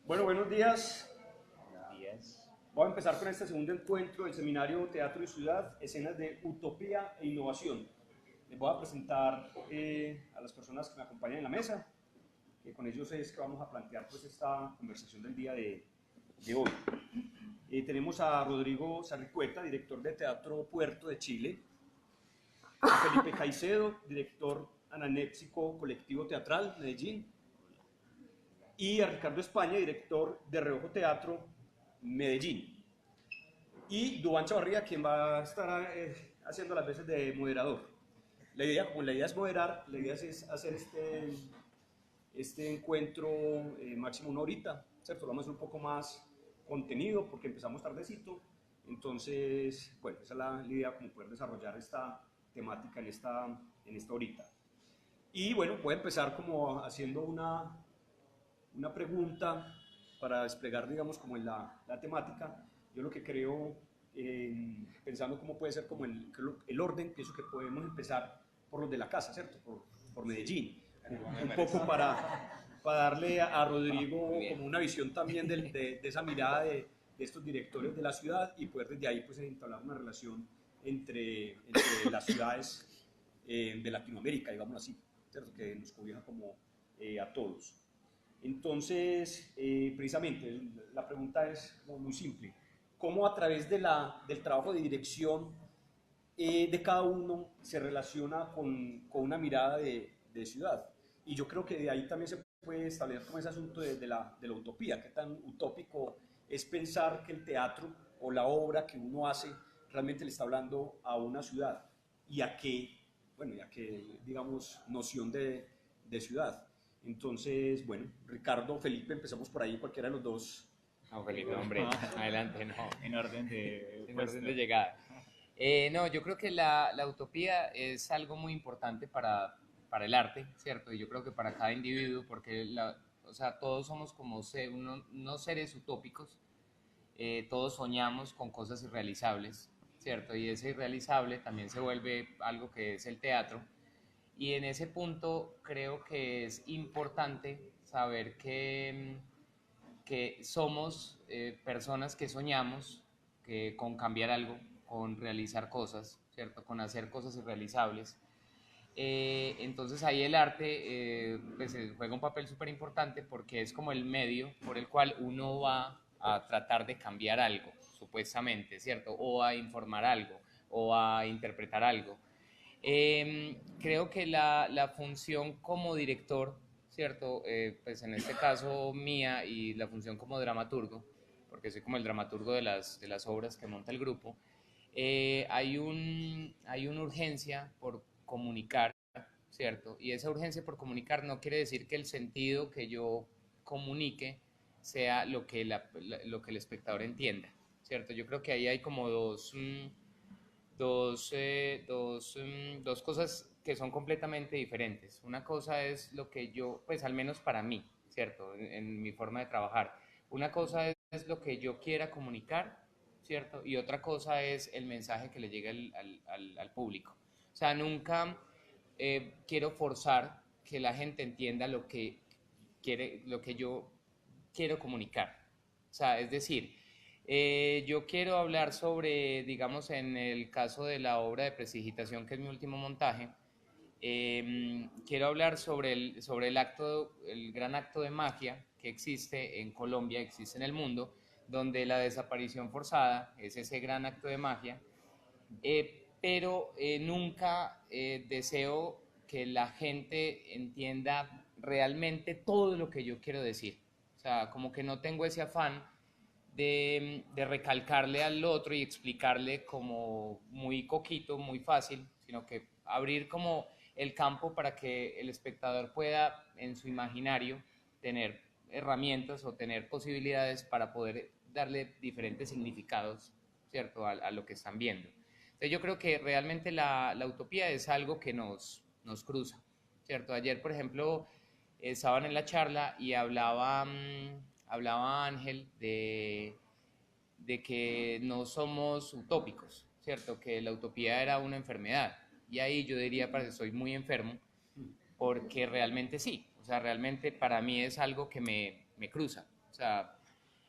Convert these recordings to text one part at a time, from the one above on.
Bueno, buenos días. Buenos días. Voy a empezar con este segundo encuentro del seminario Teatro y Ciudad, escenas de utopía e innovación. Les voy a presentar a las personas que me acompañan en la mesa, que con ellos es que vamos a plantear pues esta conversación del día de hoy. Tenemos a Rodrigo Sarricueta, director de Teatro Puerto de Chile, a Felipe Caicedo, director ananépsico colectivo teatral Medellín, y a Ricardo España, director de Reojo Teatro Medellín. Y Duván Chavarría, quien va a estar haciendo las veces de moderador. Como la idea es moderar, la idea es hacer este encuentro máximo una horita, ¿cierto? Vamos a hacer un poco más contenido porque empezamos tardecito. Entonces, bueno, esa es la idea, como poder desarrollar esta temática en esta horita. Y bueno, voy a empezar como haciendo una pregunta para desplegar, digamos, como en la temática. Yo lo que creo, pensando cómo puede ser como el orden, pienso que podemos empezar por los de la casa, ¿cierto? Por Medellín. Un poco para darle a Rodrigo como una visión también de esa mirada de estos directores de la ciudad y poder desde ahí pues entablar una relación entre las ciudades de Latinoamérica, digamos así, ¿cierto? Que nos cobija como a todos. Entonces, precisamente, la pregunta es muy simple. ¿Cómo a través del trabajo de dirección de cada uno se relaciona con una mirada de ciudad? Y yo creo que de ahí también se puede establecer como ese asunto de la utopía. ¿Qué tan utópico es pensar que el teatro o la obra que uno hace realmente le está hablando a una ciudad? ¿Y a qué, bueno, y a qué, digamos, noción de ciudad? Entonces, bueno, Ricardo, Felipe, empezamos por ahí, cualquiera de los dos. No, Felipe, hombre, adelante, no. En orden de En puesto. orden de llegada. No, yo creo que la utopía es algo muy importante para el arte, ¿cierto? Y yo creo que para cada individuo, porque o sea, todos somos como no seres utópicos, todos soñamos con cosas irrealizables, ¿cierto? Y ese irrealizable también se vuelve algo que es el teatro. Y en ese punto creo que es importante saber que somos personas que soñamos con cambiar algo, con realizar cosas, ¿cierto? Con hacer cosas irrealizables. Entonces ahí el arte pues, juega un papel súper importante porque es como el medio por el cual uno va a tratar de cambiar algo, supuestamente, ¿cierto? O a informar algo, o a interpretar algo. Creo que la función como director, ¿cierto? Pues en este caso mía y la función como dramaturgo, porque soy como el dramaturgo de las obras que monta el grupo, hay una urgencia por comunicar, ¿cierto? Y esa urgencia por comunicar no quiere decir que el sentido que yo comunique sea lo que el espectador entienda, ¿cierto? Yo creo que ahí hay como dos cosas que son completamente diferentes. Una cosa es lo que yo, pues al menos para mí, ¿cierto? En mi forma de trabajar. Una cosa es lo que yo quiera comunicar, ¿cierto? Y otra cosa es el mensaje que le llega al público. O sea, nunca quiero forzar que la gente entienda lo que yo quiero comunicar. O sea, es decir, yo quiero hablar sobre, digamos, en el caso de la obra de Prestigitación, que es mi último montaje, quiero hablar sobre el gran acto de magia que existe en Colombia, existe en el mundo, donde la desaparición forzada es ese gran acto de magia, pero nunca deseo que la gente entienda realmente todo lo que yo quiero decir. O sea, como que no tengo ese afán de recalcarle al otro y explicarle como muy coquito, muy fácil, sino que abrir como el campo para que el espectador pueda en su imaginario tener herramientas o tener posibilidades para poder darle diferentes significados, ¿cierto?, a lo que están viendo. Entonces yo creo que realmente la utopía es algo que nos cruza, ¿cierto? Ayer, por ejemplo, estaban en la charla y hablaba Ángel de que no somos utópicos, ¿cierto? Que la utopía era una enfermedad. Y ahí yo diría, para que soy muy enfermo, porque realmente sí. O sea, realmente para mí es algo que me cruza, O sea,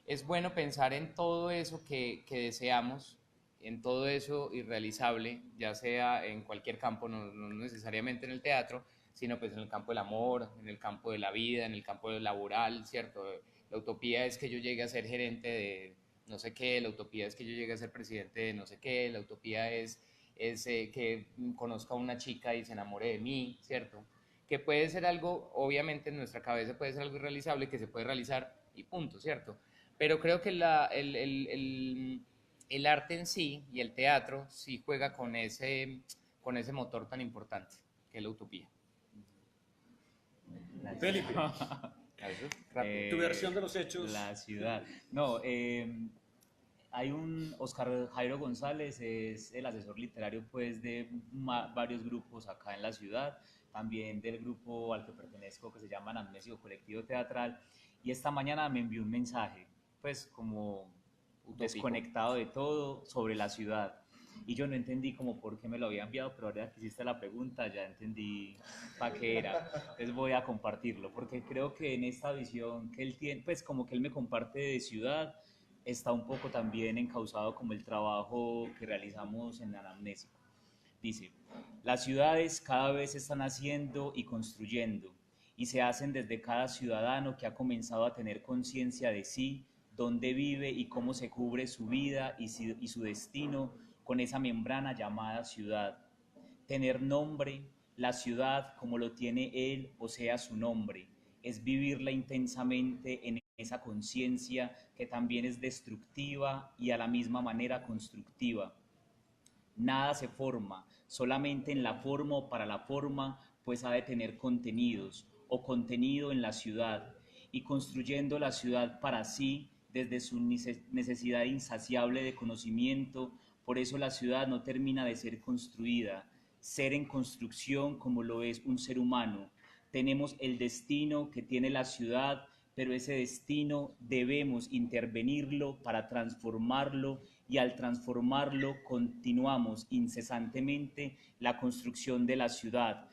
es bueno pensar en todo eso que deseamos, en todo eso irrealizable, ya sea en cualquier campo, no necesariamente en el teatro, sino pues en el campo del amor, en el campo de la vida, en el campo laboral, ¿cierto? La utopía es que yo llegue a ser gerente de no sé qué, la utopía es que yo llegue a ser presidente de no sé qué, la utopía es que conozca a una chica y se enamore de mí, ¿cierto? Que puede ser algo, obviamente en nuestra cabeza puede ser algo irrealizable, que se puede realizar y punto, ¿cierto? Pero creo que el arte en sí y el teatro sí juega con ese motor tan importante, que es la utopía. Felipe, Eso, rápido. tu versión de los hechos. La ciudad. No, hay un Oscar Jairo González, es el asesor literario pues de varios grupos acá en la ciudad, también del grupo al que pertenezco que se llama Amnesio Colectivo Teatral, y esta mañana me envió un mensaje, pues como Utópico. desconectado de todo sobre la ciudad. Y yo no entendí como por qué me lo había enviado, pero ahora que hiciste la pregunta ya entendí para qué era. Entonces voy a compartirlo, porque creo que en esta visión que él tiene, pues como que él me comparte de ciudad, está un poco también encauzado como el trabajo que realizamos en Anamnésico. Dice, las ciudades cada vez se están haciendo y construyendo, y se hacen desde cada ciudadano que ha comenzado a tener conciencia de sí, dónde vive y cómo se cubre su vida y su destino con esa membrana llamada ciudad. Tener nombre, la ciudad como lo tiene él, o sea, su nombre, es vivirla intensamente en esa conciencia que también es destructiva y a la misma manera constructiva. Nada se forma solamente en la forma o para la forma, pues ha de tener contenidos o contenido en la ciudad, y construyendo la ciudad para sí desde su necesidad insaciable de conocimiento. Por eso la ciudad no termina de ser construida, ser en construcción como lo es un ser humano. Tenemos el destino que tiene la ciudad, pero ese destino debemos intervenirlo para transformarlo, y al transformarlo continuamos incesantemente la construcción de la ciudad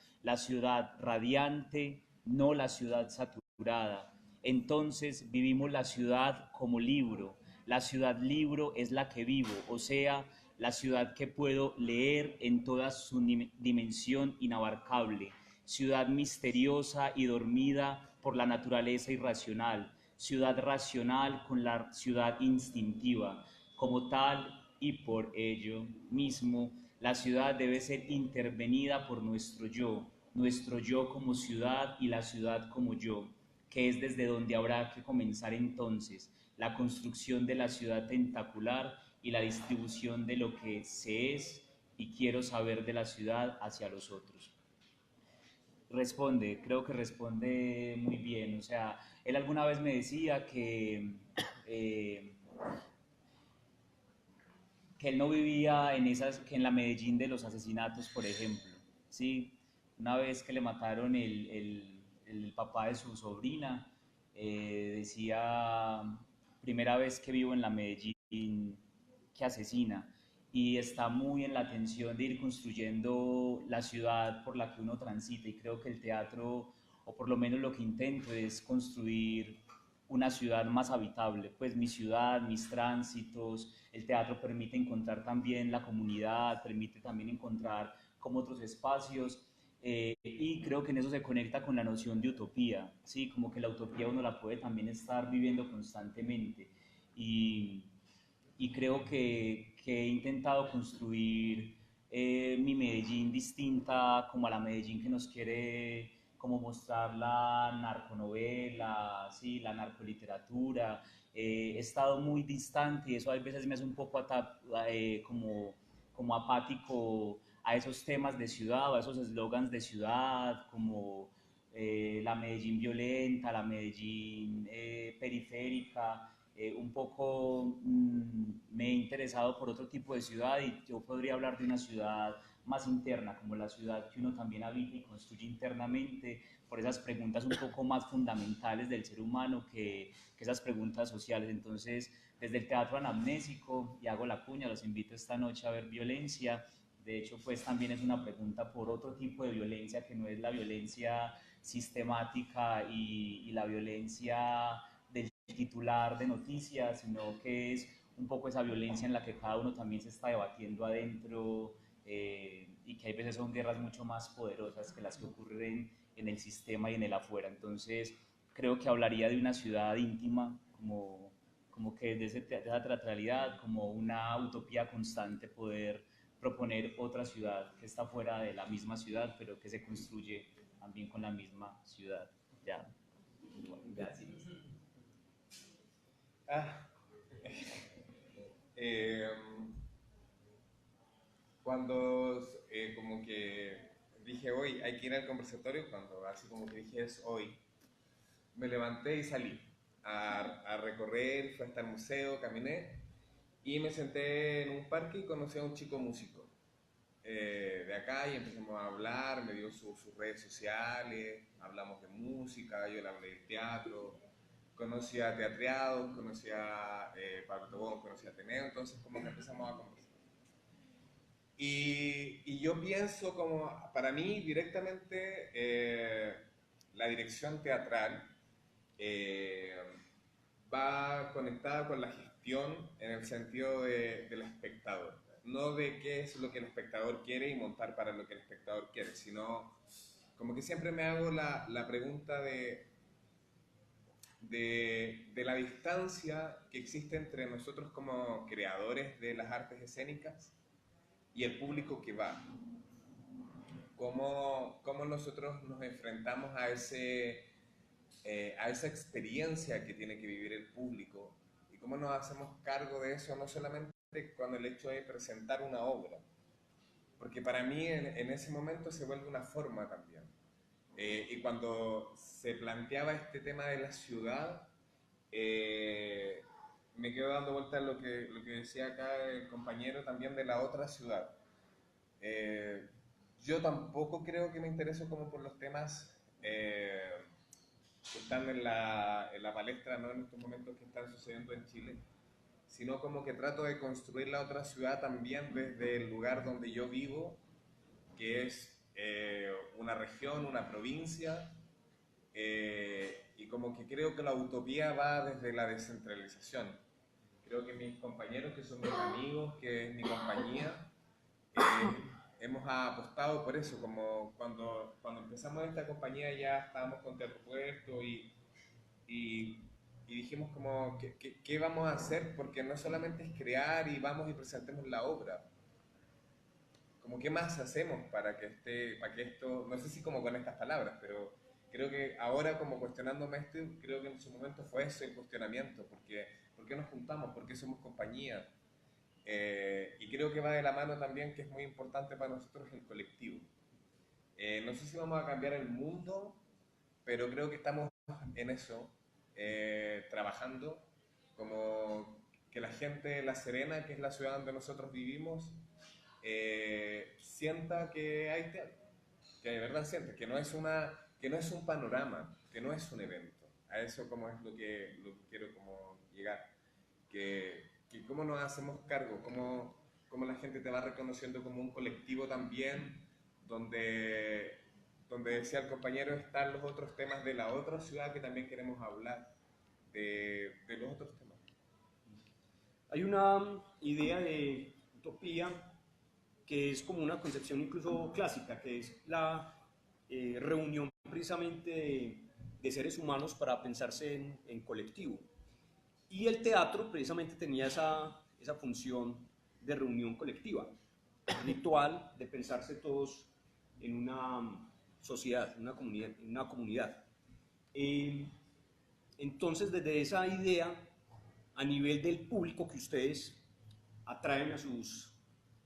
radiante, no la ciudad saturada. Entonces vivimos la ciudad como libro. La ciudad libro es la que vivo, o sea, la ciudad que puedo leer en toda su dimensión inabarcable, ciudad misteriosa y dormida por la naturaleza irracional, ciudad racional con la ciudad instintiva. Como tal y por ello mismo, la ciudad debe ser intervenida por nuestro yo como ciudad y la ciudad como yo, que es desde donde habrá que comenzar entonces la construcción de la ciudad tentacular y la distribución de lo que se es y quiero saber de la ciudad hacia los otros. Creo que responde muy bien. O sea, él alguna vez me decía eh, que él no vivía en que en la Medellín de los asesinatos, por ejemplo. ¿Sí? Una vez que le mataron el papá de su sobrina, decía, primera vez que vivo en la Medellín que asesina, y está muy en la tensión de ir construyendo la ciudad por la que uno transita, y creo que el teatro, o por lo menos lo que intento, es construir una ciudad más habitable, pues mi ciudad, mis tránsitos. El teatro permite encontrar también la comunidad, permite también encontrar como otros espacios, y creo que en eso se conecta con la noción de utopía, ¿sí? Como que la utopía uno la puede también estar viviendo constantemente, y, y creo que he intentado construir mi Medellín distinta como a la Medellín que nos quiere como mostrar la narconovela, ¿sí? La narcoliteratura. He estado muy distante y eso a veces me hace un poco como apático a esos temas de ciudad o a esos eslogans de ciudad, como la Medellín violenta, la Medellín periférica. Un poco me he interesado por otro tipo de ciudad, y yo podría hablar de una ciudad más interna, como la ciudad que uno también habita y construye internamente, por esas preguntas un poco más fundamentales del ser humano que esas preguntas sociales. Entonces, desde el teatro anamnésico, y hago la cuña, los invito esta noche a ver Violencia. De hecho, pues también es una pregunta por otro tipo de violencia que no es la violencia sistemática y la violencia titular de noticias, sino que es un poco esa violencia en la que cada uno también se está debatiendo adentro, y que hay veces son guerras mucho más poderosas que las que ocurren en el sistema y en el afuera. Entonces creo que hablaría de una ciudad íntima como que de esa teatralidad, como una utopía constante, poder proponer otra ciudad que está fuera de la misma ciudad, pero que se construye también con la misma ciudad. Ya, gracias. Ah, eh, cuando como que dije hoy hay que ir al conversatorio, cuando así como que dije es hoy, me levanté y salí a recorrer, fui hasta el museo, caminé y me senté en un parque y conocí a un chico músico de acá y empezamos a hablar, me dio sus redes sociales, hablamos de música, yo le hablé del teatro, conocí a Teatreados, conocí a Pablo Tobón, conocí a Ateneo, entonces como que empezamos a conversar. Y yo pienso como, para mí directamente, la dirección teatral eh, va conectada con la gestión en el sentido del espectador. No de qué es lo que el espectador quiere y montar para lo que el espectador quiere, sino como que siempre me hago la pregunta de la distancia que existe entre nosotros como creadores de las artes escénicas y el público que va. Cómo nosotros nos enfrentamos a esa experiencia que tiene que vivir el público y cómo nos hacemos cargo de eso, no solamente con el hecho de presentar una obra, porque para mí en ese momento se vuelve una forma también. Y cuando se planteaba este tema de la ciudad, me quedo dando vuelta a lo que decía acá el compañero también de la otra ciudad. Eh, yo tampoco creo que me intereso como por los temas que están en la palestra, ¿no? En estos momentos que están sucediendo en Chile, sino como que trato de construir la otra ciudad también desde el lugar donde yo vivo, que es una región, una provincia, y como que creo que la utopía va desde la descentralización. Creo que mis compañeros, que son mis amigos, que es mi compañía, hemos apostado por eso, como cuando empezamos esta compañía ya estábamos con Teatro Puerto y, y dijimos como, ¿qué vamos a hacer? Porque no solamente es crear y vamos y presentemos la obra, como qué más hacemos para que esto, no sé si como con estas palabras, pero creo que ahora como cuestionándome esto, creo que en su momento fue ese el cuestionamiento, porque ¿por qué nos juntamos? ¿Por qué somos compañía? Y creo que va de la mano también que es muy importante para nosotros el colectivo. No sé si vamos a cambiar el mundo, pero creo que estamos en eso, trabajando, como que la gente de La Serena, que es la ciudad donde nosotros vivimos, sienta que hay teatro, que de verdad siente, que no es un panorama, que no es un evento. A eso como es lo que quiero como llegar, que cómo nos hacemos cargo, cómo la gente te va reconociendo como un colectivo también, donde decía el compañero, están los otros temas de la otra ciudad que también queremos hablar, de los otros temas. Hay una idea de utopía que es como una concepción incluso clásica, que es la reunión precisamente de seres humanos para pensarse en colectivo. Y el teatro precisamente tenía esa función de reunión colectiva, ritual de pensarse todos en una sociedad, en una comunidad. Entonces, desde esa idea, a nivel del público que ustedes atraen a sus,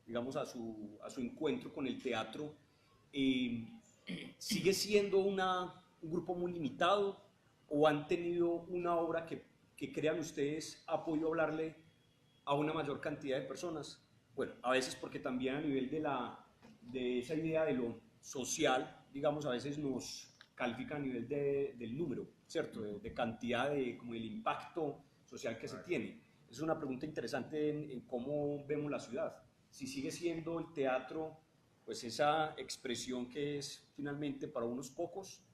digamos, a su encuentro con el teatro, ¿sigue siendo un grupo muy limitado o han tenido una obra que crean ustedes ha podido hablarle a una mayor cantidad de personas? Bueno, a veces porque también a nivel de esa idea de lo social, digamos, a veces nos califica a nivel del número, ¿cierto? De cantidad, como el impacto social que se tiene. Es una pregunta interesante en cómo vemos la ciudad. Si sigue siendo el teatro, pues esa expresión que es finalmente para unos pocos,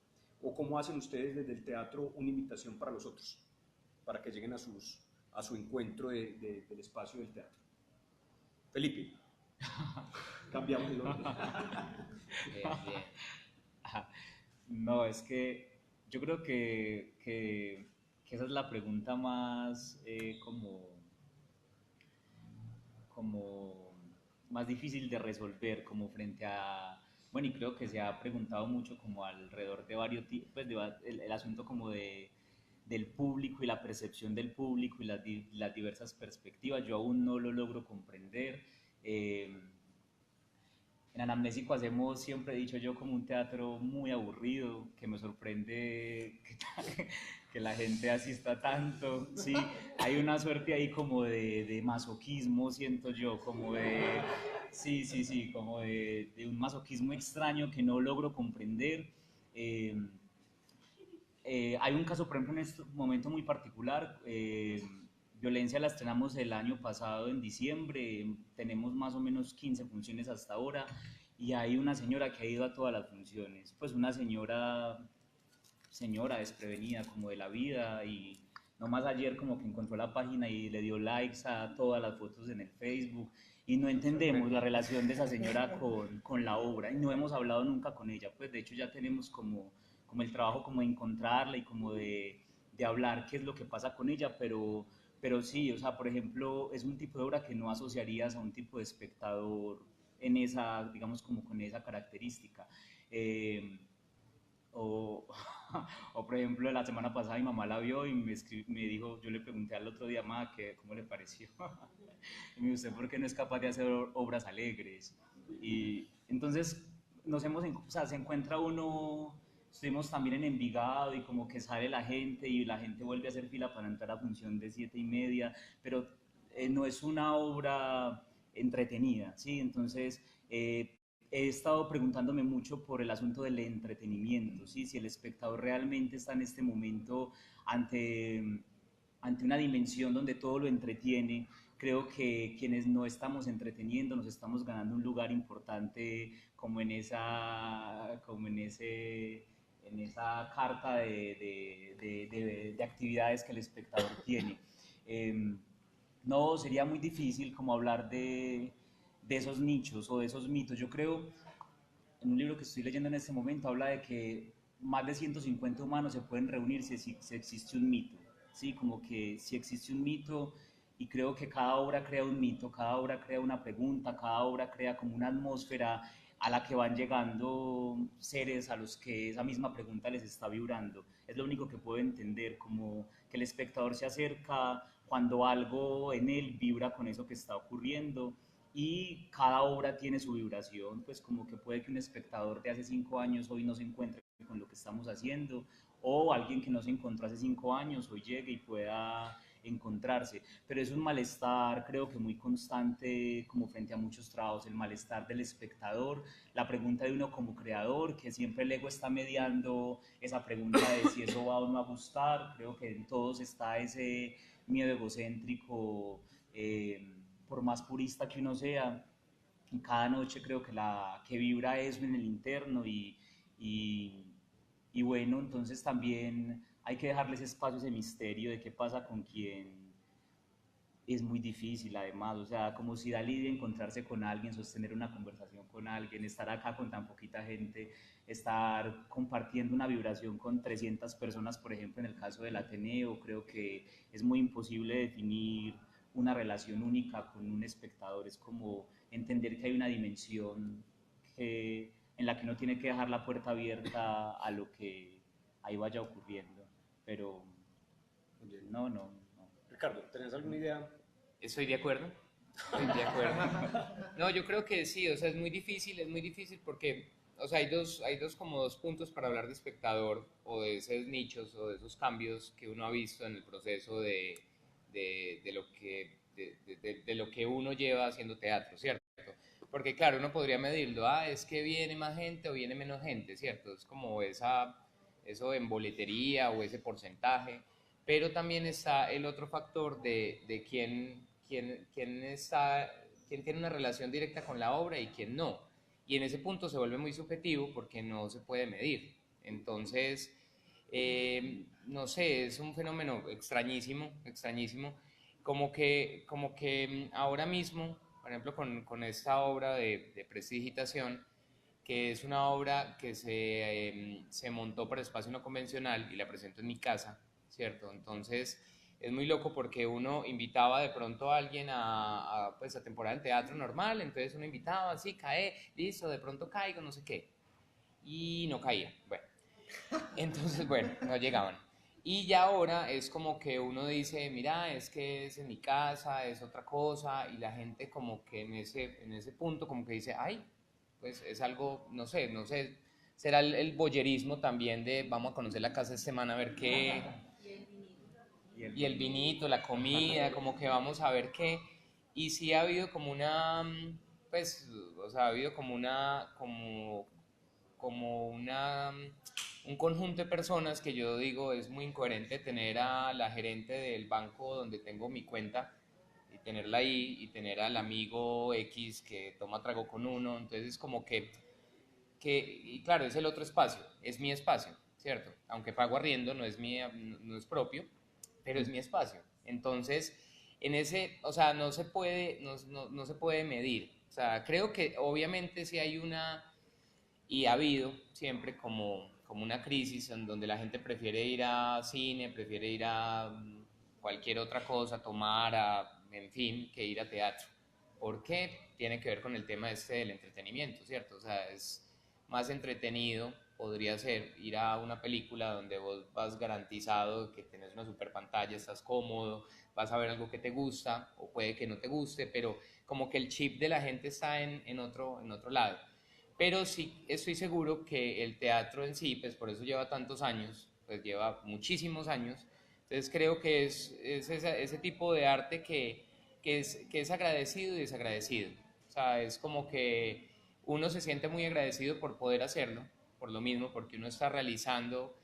o cómo hacen ustedes desde el teatro una invitación para los otros. para que lleguen a su encuentro del espacio del teatro. Felipe, cambiamos el orden. Bien, bien. No, es que yo creo que esa es la pregunta más como más difícil de resolver, como frente a, bueno, y creo que se ha preguntado mucho como alrededor de varios tipos, pues el asunto como del público y la percepción del público y las diversas perspectivas. Yo aún no lo logro comprender. En Anamnésico hacemos, siempre he dicho yo, como un teatro muy aburrido, que me sorprende que la gente asista tanto, sí, hay una suerte ahí como de masoquismo, siento yo, como de, sí, como de un masoquismo extraño que no logro comprender. Eh, Hay un caso, por ejemplo, en este momento muy particular. Violencia la estrenamos el año pasado en diciembre, tenemos más o menos 15 funciones hasta ahora y hay una señora que ha ido a todas las funciones, pues una señora desprevenida como de la vida y nomás ayer como que encontró la página y le dio likes a todas las fotos en el Facebook y no entendemos la relación de esa señora con la obra y no hemos hablado nunca con ella, pues de hecho ya tenemos como el trabajo como de encontrarla y como de hablar qué es lo que pasa con ella, pero sí, o sea, por ejemplo, es un tipo de obra que no asociarías a un tipo de espectador en esa, digamos, como con esa característica. O, o, por ejemplo, la semana pasada mi mamá la vio y me dijo, yo le pregunté al otro día, mamá, ¿cómo le pareció? Y me dijo, ¿usted por qué no es capaz de hacer obras alegres? Y entonces o sea, se encuentra uno, estuvimos también en Envigado y como que sale la gente y la gente vuelve a hacer fila para entrar a función de 7:30, pero no es una obra entretenida, ¿sí? Entonces, he estado preguntándome mucho por el asunto del entretenimiento, ¿sí? Si el espectador realmente está en este momento ante una dimensión donde todo lo entretiene. Creo que quienes no estamos entreteniendo nos estamos ganando un lugar importante como en esa carta de actividades que el espectador tiene. Eh, no, sería muy difícil como hablar de esos nichos o de esos mitos. Yo creo, en un libro que estoy leyendo en este momento, habla de que más de 150 humanos se pueden reunir si existe un mito, ¿sí? Como que si existe un mito, y creo que cada obra crea un mito, cada obra crea una pregunta, cada obra crea como una atmósfera a la que van llegando seres a los que esa misma pregunta les está vibrando. Es lo único que puedo entender, como que el espectador se acerca cuando algo en él vibra con eso que está ocurriendo y cada obra tiene su vibración, pues como que puede que un espectador de hace 5 años hoy no se encuentre con lo que estamos haciendo, o alguien que no se encontró hace 5 años hoy llegue y pueda encontrarse, pero es un malestar creo que muy constante como frente a muchos trabajos, el malestar del espectador, la pregunta de uno como creador, que siempre el ego está mediando esa pregunta de si eso va o no a gustar. Creo que en todos está ese miedo egocéntrico, por más purista que uno sea, y cada noche creo que vibra eso en el interno y, y bueno, entonces también hay que dejarles espacio, ese misterio de qué pasa con quien es muy difícil además, o sea, como si da lidia encontrarse con alguien, sostener una conversación con alguien, estar acá con tan poquita gente, estar compartiendo una vibración con 300 personas, por ejemplo, en el caso del Ateneo, creo que es muy imposible definir una relación única con un espectador, es como entender que hay una dimensión en la que no tiene que dejar la puerta abierta a lo que ahí vaya ocurriendo, pero Muy bien. no. Ricardo, ¿tenés alguna idea? Estoy de acuerdo. Estoy de acuerdo. No, yo creo que sí, o sea, es muy difícil porque, o sea, hay como dos puntos para hablar de espectador o de esos nichos o de esos cambios que uno ha visto en el proceso de lo de lo que uno lleva haciendo teatro, ¿cierto? Porque claro, uno podría medirlo, es que viene más gente o viene menos gente, ¿cierto? Es como eso en boletería o ese porcentaje, pero también está el otro factor de quién tiene una relación directa con la obra y quién no. Y en ese punto se vuelve muy subjetivo porque no se puede medir. Entonces, No sé, es un fenómeno extrañísimo, extrañísimo, como que ahora mismo, por ejemplo, con esta obra de prestidigitación, que es una obra que se montó para espacio no convencional y la presento en mi casa, ¿cierto? Entonces es muy loco porque uno invitaba de pronto a alguien pues, a temporada en teatro normal, entonces uno invitaba, sí, cae, listo, de pronto caigo, no sé qué, y no caía, bueno, entonces, bueno, no llegaban. Y ya ahora es como que uno dice, mira, es que es en mi casa, es otra cosa, y la gente como que en ese punto como que dice, ay, pues es algo, no sé, no sé, será el boyerismo también de vamos a conocer la casa esta semana a ver qué, y el vinito, la comida, como que vamos a ver qué, y sí ha habido como una, pues, o sea, ha habido como un conjunto de personas que yo digo es muy incoherente tener a la gerente del banco donde tengo mi cuenta y tenerla ahí y tener al amigo X que toma trago con uno, entonces como y claro, es el otro espacio, es mi espacio, ¿cierto? Aunque pago arriendo, no es, no es propio, pero es mi espacio. Entonces, en ese, o sea, no se puede medir. O sea, creo que obviamente si hay una, y ha habido siempre como una crisis en donde la gente prefiere ir a cine, prefiere ir a cualquier otra cosa, tomar, en fin, que ir a teatro. ¿Por qué? Tiene que ver con el tema este del entretenimiento, ¿cierto? O sea, es más entretenido, podría ser ir a una película donde vos vas garantizado que tenés una super pantalla, estás cómodo, vas a ver algo que te gusta o puede que no te guste, pero como que el chip de la gente está en otro lado. Pero sí estoy seguro que el teatro en sí, pues por eso lleva tantos años, pues lleva muchísimos años. Entonces creo que es ese tipo de arte que es agradecido y desagradecido. O sea, es como que uno se siente muy agradecido por poder hacerlo, por lo mismo, porque uno está realizando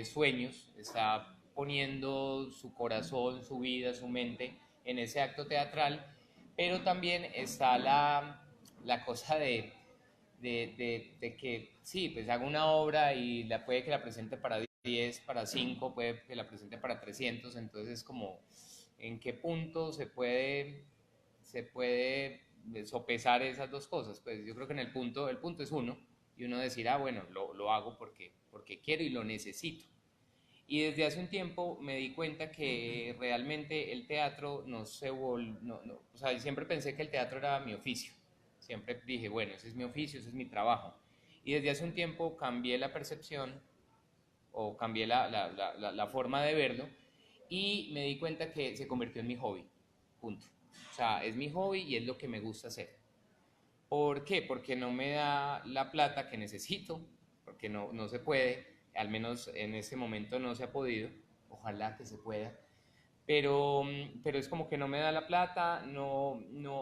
sueños, está poniendo su corazón, su vida, su mente en ese acto teatral, pero también está la cosa de que sí, pues hago una obra y puede que la presente para 10 para 5 puede que la presente para 300 entonces es como en qué punto se puede sopesar esas dos cosas. Pues yo creo que el punto es uno, y uno decir, ah, bueno, lo hago porque quiero y lo necesito. Y desde hace un tiempo me di cuenta que realmente el teatro no se no, o sea, siempre pensé que el teatro era mi oficio. Siempre dije, bueno, ese es mi oficio, ese es mi trabajo. Y desde hace un tiempo cambié la percepción o cambié la forma de verlo y me di cuenta que se convirtió en mi hobby. Punto. O sea, es mi hobby y es lo que me gusta hacer. ¿Por qué? Porque no me da la plata que necesito, porque no se puede, al menos en este momento no se ha podido, ojalá que se pueda, pero es como que no me da la plata, no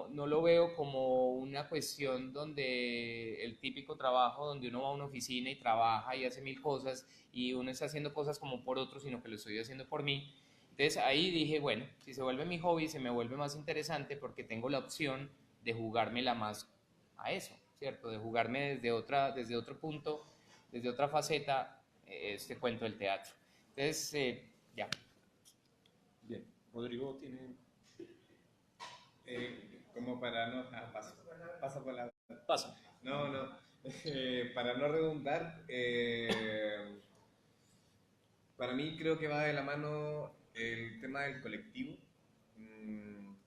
lo veo como una cuestión donde el típico trabajo donde uno va a una oficina y trabaja y hace mil cosas y uno está haciendo cosas como por otro, sino que lo estoy haciendo por mí. Entonces ahí dije, bueno, si se vuelve mi hobby, se me vuelve más interesante porque tengo la opción de jugármela más a eso, ¿cierto? De jugarme desde otro punto, desde otra faceta, este cuento del teatro. Entonces, ya. Bien, Rodrigo tiene... Como para no... pasa por la... Pasa. No, no. Para no redundar, para mí creo que va de la mano el tema del colectivo.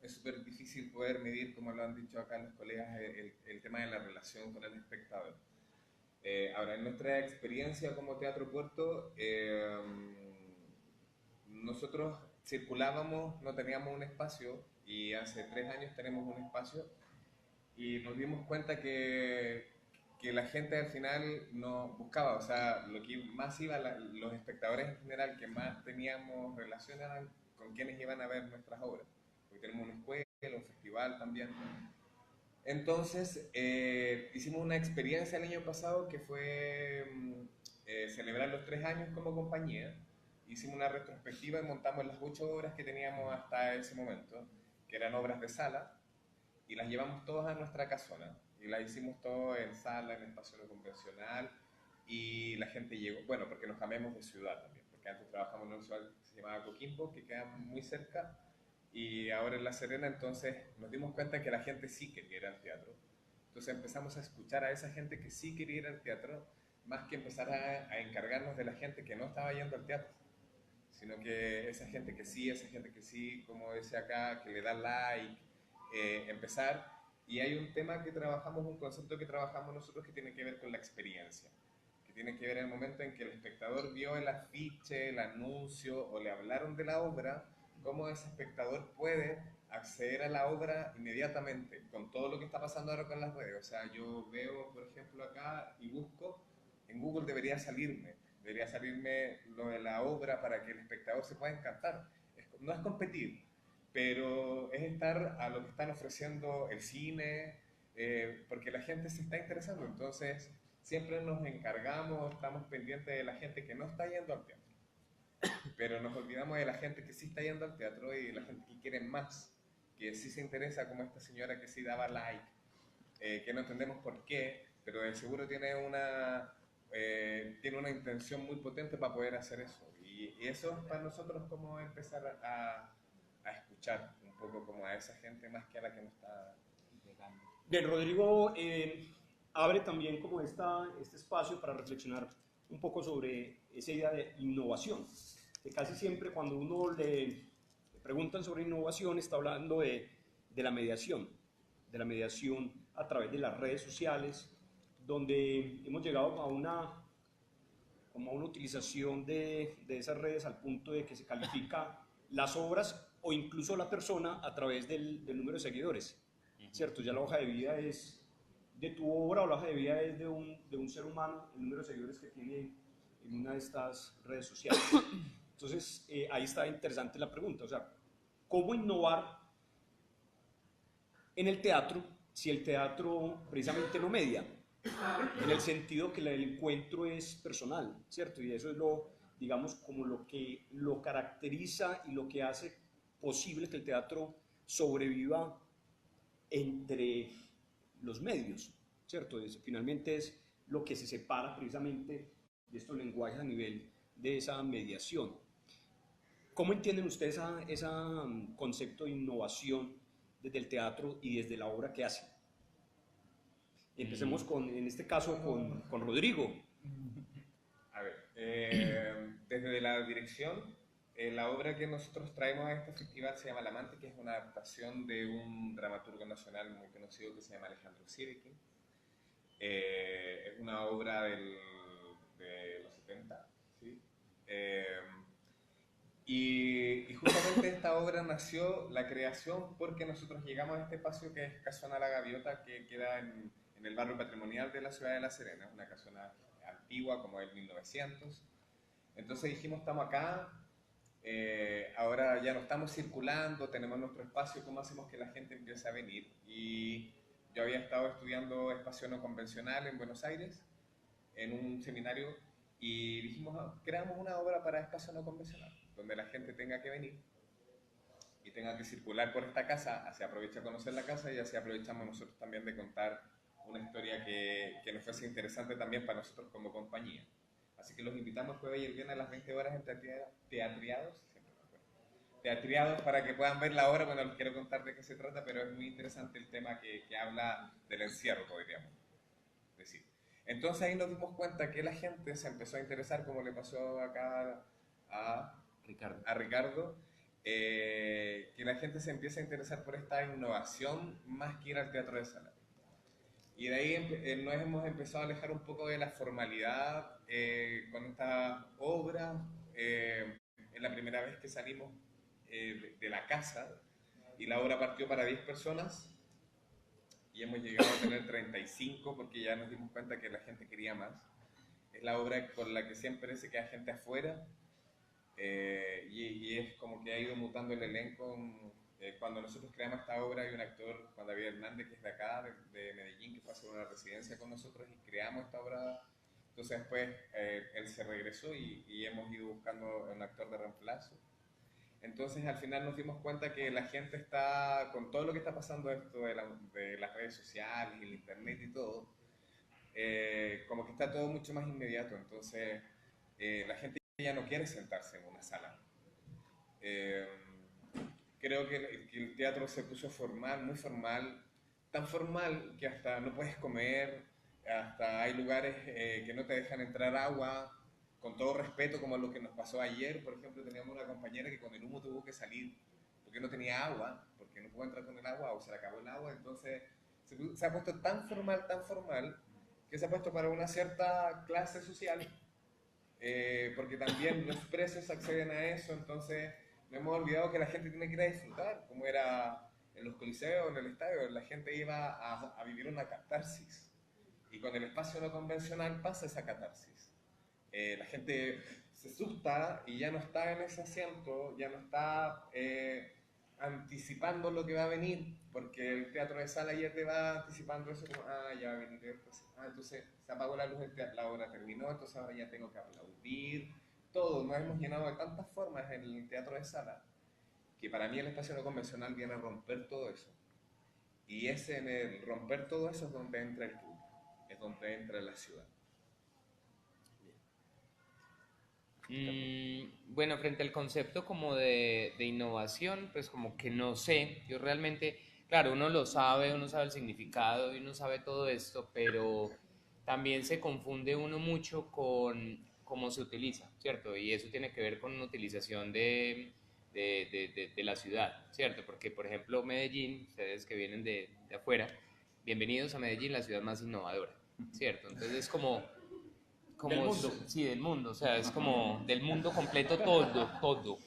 Es súper difícil poder medir, como lo han dicho acá los colegas, el tema de la relación con el espectador. Ahora, en nuestra experiencia como Teatro Puerto, nosotros circulábamos, no teníamos un espacio y hace 3 años tenemos un espacio y nos dimos cuenta que la gente al final no buscaba, o sea, lo que más iba, los espectadores en general que más teníamos relación eran con quienes iban a ver nuestras obras, porque tenemos una escuela, un festival también. Entonces, hicimos una experiencia el año pasado que fue celebrar los 3 años como compañía. Hicimos una retrospectiva y montamos las 8 obras que teníamos hasta ese momento, que eran obras de sala, y las llevamos todas a nuestra casona. Y las hicimos todo en sala, en espacio no convencional. y la gente llegó, bueno, porque nos cambiamos de ciudad también, porque antes trabajamos en una ciudad que se llamaba Coquimbo, que queda muy cerca, y ahora en La Serena. Entonces nos dimos cuenta que la gente sí quería ir al teatro. Entonces empezamos a escuchar a esa gente que sí quería ir al teatro, más que empezar a encargarnos de la gente que no estaba yendo al teatro, sino que esa gente que sí, esa gente que sí, como decía acá, que le da like, empezar. Y hay un tema que trabajamos, un concepto que trabajamos nosotros que tiene que ver con la experiencia, que tiene que ver el momento en que el espectador vio el afiche, el anuncio o le hablaron de la obra, cómo ese espectador puede acceder a la obra inmediatamente, con todo lo que está pasando ahora con las redes. O sea, yo veo, por ejemplo, acá y busco, en Google debería salirme lo de la obra para que el espectador se pueda encantar. No es competir, pero es estar a lo que están ofreciendo el cine, porque la gente se está interesando. Entonces, siempre nos encargamos, estamos pendientes de la gente que no está yendo al teatro, pero nos olvidamos de la gente que sí está yendo al teatro y de la gente que quiere más, que sí se interesa, como esta señora que sí daba like, que no entendemos por qué, pero de seguro tiene una intención muy potente para poder hacer eso. Y eso es para nosotros como empezar a escuchar un poco como a esa gente más que a la que nos está llegando. Bien, Rodrigo abre también como este espacio para reflexionar un poco sobre esa idea de innovación, que casi siempre cuando uno le preguntan sobre innovación está hablando de la mediación a través de las redes sociales, donde hemos llegado como a una utilización de esas redes al punto de que se califica las obras o incluso la persona a través del número de seguidores, ¿cierto? Ya la hoja de vida es de tu obra o la hoja de vida es de un ser humano, el número de seguidores que tiene en una de estas redes sociales. Entonces, ahí está interesante la pregunta, o sea, ¿cómo innovar en el teatro si el teatro precisamente no media? En el sentido que el encuentro es personal, ¿cierto? Y eso es digamos, como lo que lo caracteriza y lo que hace posible que el teatro sobreviva entre los medios, ¿cierto? Finalmente es lo que se separa precisamente de estos lenguajes a nivel de esa mediación. ¿Cómo entienden ustedes ese concepto de innovación desde el teatro y desde la obra que hacen? Empecemos en este caso con Rodrigo. A ver, desde la dirección, la obra que nosotros traemos a este festival se llama La Amante, que es una adaptación de un dramaturgo nacional muy conocido que se llama Alejandro Siedekin. Es una obra de los 70, ¿sí? Y justamente esta obra nació, la creación, porque nosotros llegamos a este espacio que es Casona La Gaviota, que queda en el barrio patrimonial de la ciudad de La Serena, es una casona antigua como del 1900. Entonces dijimos, estamos acá, ahora ya no estamos circulando, tenemos nuestro espacio, ¿cómo hacemos que la gente empiece a venir? Y yo había estado estudiando espacio no convencional en Buenos Aires, en un seminario, y dijimos, creamos una obra para espacio no convencional, donde la gente tenga que venir y tenga que circular por esta casa, así aprovecha a conocer la casa y así aprovechamos nosotros también de contar una historia que nos fuese interesante también para nosotros como compañía. Así que los invitamos el jueves y el viernes a las 20 horas en Teatriados para que puedan ver la obra. Bueno, les quiero contar de qué se trata, pero es muy interesante el tema que habla del encierro, podríamos decir. Entonces ahí nos dimos cuenta que la gente se empezó a interesar, como le pasó acá a Ricardo, que la gente se empieza a interesar por esta innovación más que ir al teatro de sala. Y de ahí nos hemos empezado a alejar un poco de la formalidad con esta obra. Es la primera vez que salimos de la casa y la obra partió para 10 personas y hemos llegado a tener 35 porque ya nos dimos cuenta que la gente quería más. Es la obra con la que siempre se queda gente afuera y es como que ha ido mutando el elenco. Cuando nosotros creamos esta obra hay un actor, Juan David Hernández, que es de acá, de Medellín, que fue a hacer una residencia con nosotros y creamos esta obra. Entonces después él se regresó y hemos ido buscando un actor de reemplazo. Entonces al final nos dimos cuenta que la gente está, con todo lo que está pasando esto de las redes sociales, el internet y todo, como que está todo mucho más inmediato, entonces la gente ya no quiere sentarse en una sala. Eh, Creo que el teatro se puso formal, muy formal, tan formal que hasta no puedes comer, hasta hay lugares que no te dejan entrar agua, con todo respeto, como lo que nos pasó ayer. Por ejemplo, teníamos una compañera que con el humo tuvo que salir porque no tenía agua, porque no pudo entrar con el agua o se le acabó el agua. Entonces se ha puesto tan formal, que se ha puesto para una cierta clase social, porque también los precios acceden a eso. Entonces no hemos olvidado que la gente tiene que ir a disfrutar, como era en los coliseos, en el estadio. La gente iba a vivir una catarsis, y con el espacio no convencional pasa esa catarsis. La gente se asusta y ya no está en ese asiento, ya no está anticipando lo que va a venir, porque el teatro de sala ya te va anticipando eso, como, ya va a venir esto, entonces se apagó la luz, la hora terminó, entonces ahora ya tengo que aplaudir, todo. Nos hemos llenado de tantas formas en el teatro de sala, que para mí el espacio no convencional viene a romper todo eso. Y es en el romper todo eso es donde entra el público, es donde entra la ciudad. Bueno, frente al concepto como de innovación, pues como que no sé, yo realmente, claro, uno sabe el significado y uno sabe todo esto, pero también se confunde uno mucho con cómo se utiliza, ¿cierto? Y eso tiene que ver con una utilización de la ciudad, ¿cierto? Porque, por ejemplo, Medellín, ustedes que vienen de afuera, bienvenidos a Medellín, la ciudad más innovadora, ¿cierto? Entonces es Del como, mundo. sí, del mundo, o sea, es como del mundo completo todo, todo.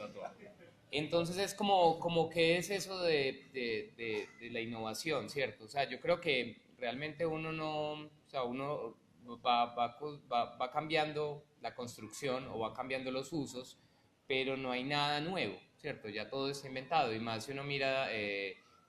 Entonces es como que es eso de la innovación, ¿cierto? O sea, yo creo que realmente uno no, o sea, uno va cambiando la construcción o va cambiando los usos, pero no hay nada nuevo, ¿cierto? Ya todo está inventado, y más si uno mira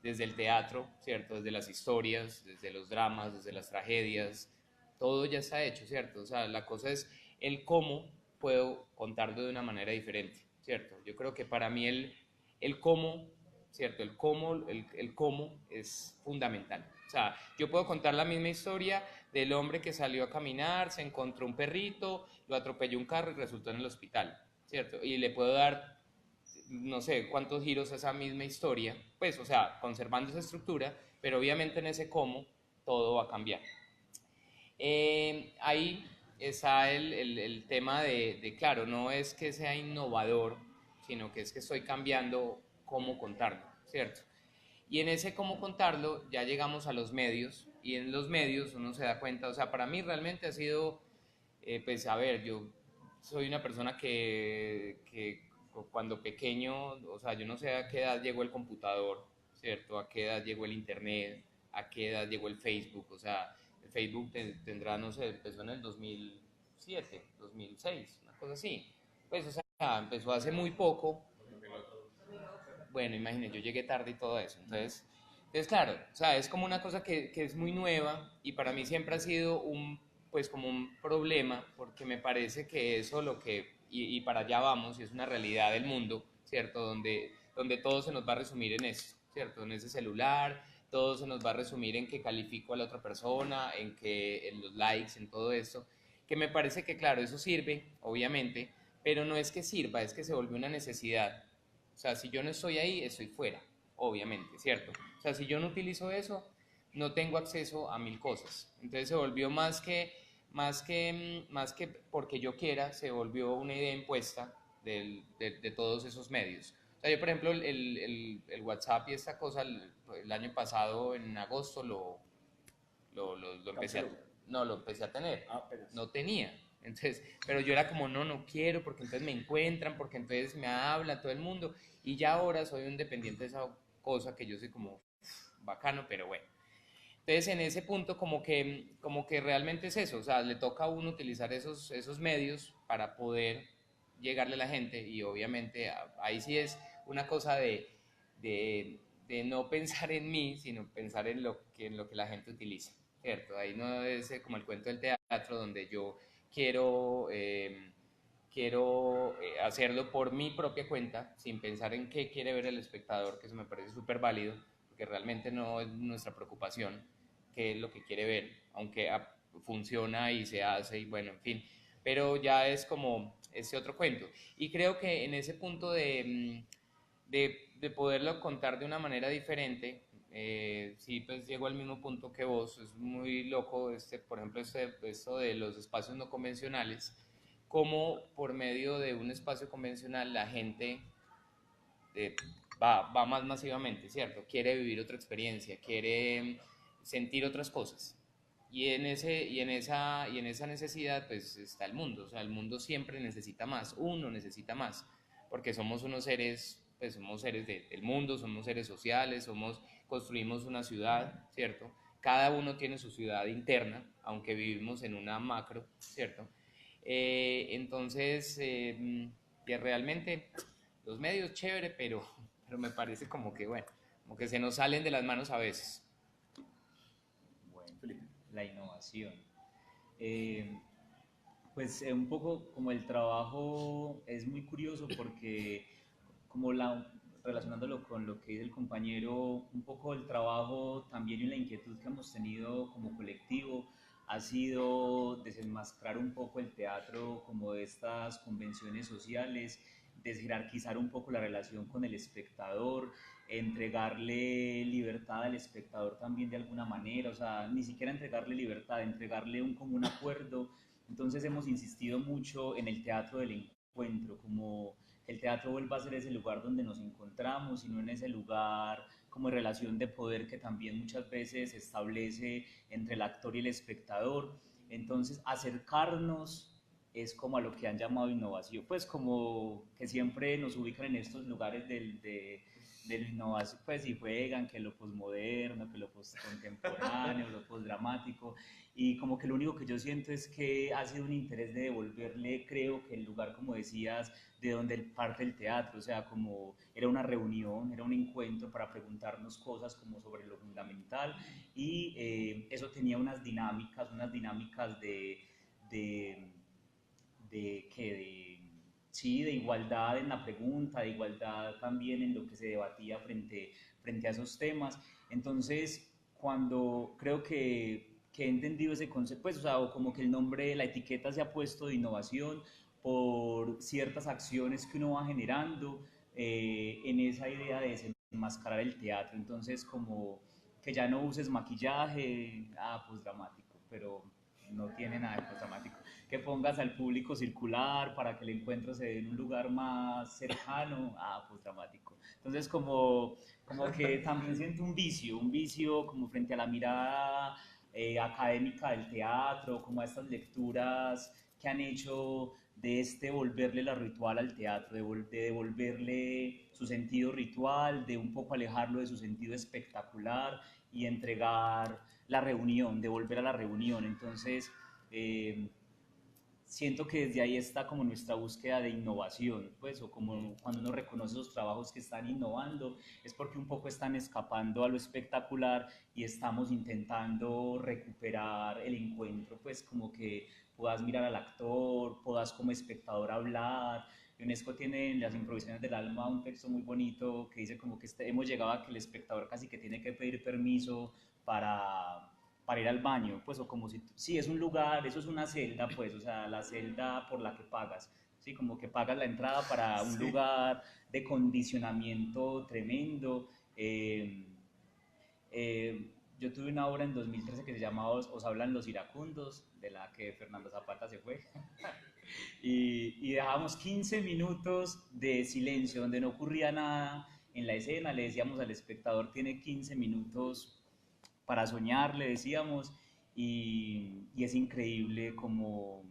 desde el teatro, ¿cierto? Desde las historias, desde los dramas, desde las tragedias, todo ya está hecho, ¿cierto? O sea, la cosa es el cómo puedo contarlo de una manera diferente, ¿cierto? Yo creo que para mí el cómo, ¿cierto? El cómo es fundamental. O sea, yo puedo contar la misma historia del hombre que salió a caminar, se encontró un perrito, lo atropelló un carro y resultó en el hospital, ¿cierto? Y le puedo dar no sé cuántos giros a esa misma historia, pues, o sea, conservando esa estructura, pero obviamente en ese cómo todo va a cambiar. Ahí está el tema claro, no es que sea innovador, sino que es que estoy cambiando cómo contarlo, ¿cierto? Y en ese cómo contarlo ya llegamos a los medios, y en los medios uno se da cuenta, o sea, para mí realmente ha sido, pues a ver, yo soy una persona que cuando pequeño, o sea, yo no sé a qué edad llegó el computador, ¿cierto? A qué edad llegó el internet, a qué edad llegó el Facebook, o sea, el Facebook tendrá, no sé, empezó en el 2007, 2006, una cosa así. Pues, o sea, empezó hace muy poco. Bueno, imagínense, yo llegué tarde y todo eso. Entonces claro, o sea, es como una cosa que es muy nueva, y para mí siempre ha sido pues como un problema, porque me parece que eso lo que, y para allá vamos, y es una realidad del mundo, ¿cierto? Donde todo se nos va a resumir en eso, ¿cierto? En ese celular, todo se nos va a resumir en que califico a la otra persona, en los likes, en todo esto, que me parece que claro, eso sirve, obviamente, pero no es que sirva, es que se volvió una necesidad. O sea, si yo no estoy ahí, estoy fuera, obviamente, ¿cierto? O sea, si yo no utilizo eso, no tengo acceso a mil cosas. Entonces se volvió más que porque yo quiera, se volvió una idea impuesta de todos esos medios. O sea, yo, por ejemplo, el WhatsApp y esta cosa, el año pasado, en agosto, lo empecé a, Canceló. no, lo empecé a tener. Apenas. No tenía. Entonces, pero yo era como, no quiero, porque entonces me encuentran, porque entonces me habla todo el mundo. Y ya ahora soy un dependiente de esa cosa que yo soy como bacano, pero bueno. Entonces, en ese punto, como que realmente es eso. O sea, le toca a uno utilizar esos medios para poder llegarle a la gente. Y obviamente ahí sí es una cosa de no pensar en mí, sino pensar en lo que la gente utiliza, ¿cierto? Ahí no es como el cuento del teatro, donde yo quiero, hacerlo por mi propia cuenta, sin pensar en qué quiere ver el espectador, que eso me parece súper válido, porque realmente no es nuestra preocupación qué es lo que quiere ver, aunque funciona y se hace y bueno, en fin, pero ya es como ese otro cuento. Y creo que en ese punto de poderlo contar de una manera diferente, sí, pues llego al mismo punto que vos, es muy loco, por ejemplo, esto de los espacios no convencionales, cómo por medio de un espacio convencional la gente eh, va más masivamente, ¿cierto? Quiere vivir otra experiencia, quiere sentir otras cosas. Y en esa necesidad pues está el mundo, o sea, el mundo siempre necesita más, uno necesita más, porque somos unos seres, pues somos seres del mundo, somos seres sociales, construimos una ciudad, ¿cierto? Cada uno tiene su ciudad interna, aunque vivimos en una macro, ¿cierto? Entonces, que realmente los medios chévere, pero me parece como que, bueno, como que se nos salen de las manos a veces. Bueno, la innovación. Eh, pues un poco como el trabajo es muy curioso porque como relacionándolo con lo que dice el compañero, un poco el trabajo también y la inquietud que hemos tenido como colectivo ha sido desenmascarar un poco el teatro como de estas convenciones sociales, desjerarquizar un poco la relación con el espectador, entregarle libertad al espectador también de alguna manera, o sea, ni siquiera entregarle libertad, entregarle un común acuerdo. Entonces hemos insistido mucho en el teatro del encuentro, como que el teatro vuelva a ser ese lugar donde nos encontramos y no en ese lugar como de relación de poder que también muchas veces se establece entre el actor y el espectador. Entonces, acercarnos es como a lo que han llamado innovación, pues como que siempre nos ubican en estos lugares del innovación, pues y juegan que lo posmoderno, que lo postcontemporáneo, lo postdramático, y como que lo único que yo siento es que ha sido un interés de devolverle, creo que el lugar, como decías, de donde parte el teatro, o sea, como era una reunión, era un encuentro para preguntarnos cosas como sobre lo fundamental, y eso tenía unas dinámicas de, de sí, de igualdad en la pregunta, de igualdad también en lo que se debatía frente a esos temas. Entonces, cuando creo que he entendido ese concepto, pues, o sea, o como que el nombre, la etiqueta se ha puesto de innovación por ciertas acciones que uno va generando en esa idea de desenmascarar el teatro. Entonces, como que ya no uses maquillaje, pues dramático, pero no tiene nada de pues dramático. Que pongas al público circular para que el encuentro se dé en un lugar más cercano, pues dramático. Entonces, como que también siento un vicio como frente a la mirada académica del teatro, como a estas lecturas que han hecho de volverle la ritual al teatro, de devolverle su sentido ritual, de un poco alejarlo de su sentido espectacular y entregar la reunión, de volver a la reunión. Entonces, eh, siento que desde ahí está como nuestra búsqueda de innovación, pues, o como cuando uno reconoce los trabajos que están innovando, es porque un poco están escapando a lo espectacular y estamos intentando recuperar el encuentro, pues, como que puedas mirar al actor, puedas como espectador hablar. UNESCO tiene en las improvisaciones del alma un texto muy bonito que dice como que hemos llegado a que el espectador casi que tiene que pedir permiso para, para ir al baño, pues, o como si, sí, es un lugar, eso es una celda, pues, o sea, la celda por la que pagas, sí, como que pagas la entrada para un Sí. lugar de condicionamiento tremendo. Yo tuve una obra en 2013 que se llamaba Os hablan los iracundos, de la que Fernando Zapata se fue, y dejábamos 15 minutos de silencio donde no ocurría nada en la escena, le decíamos al espectador, tiene 15 minutos para soñar, le decíamos, y es increíble como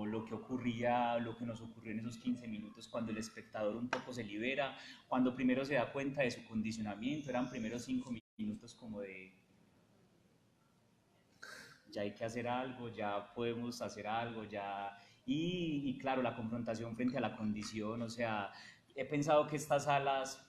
lo que ocurría, lo que nos ocurrió en esos 15 minutos, cuando el espectador un poco se libera, cuando primero se da cuenta de su condicionamiento, eran primeros 5 minutos como de, ya hay que hacer algo, ya podemos hacer algo, ya... Y claro, la confrontación frente a la condición, o sea, he pensado que estas salas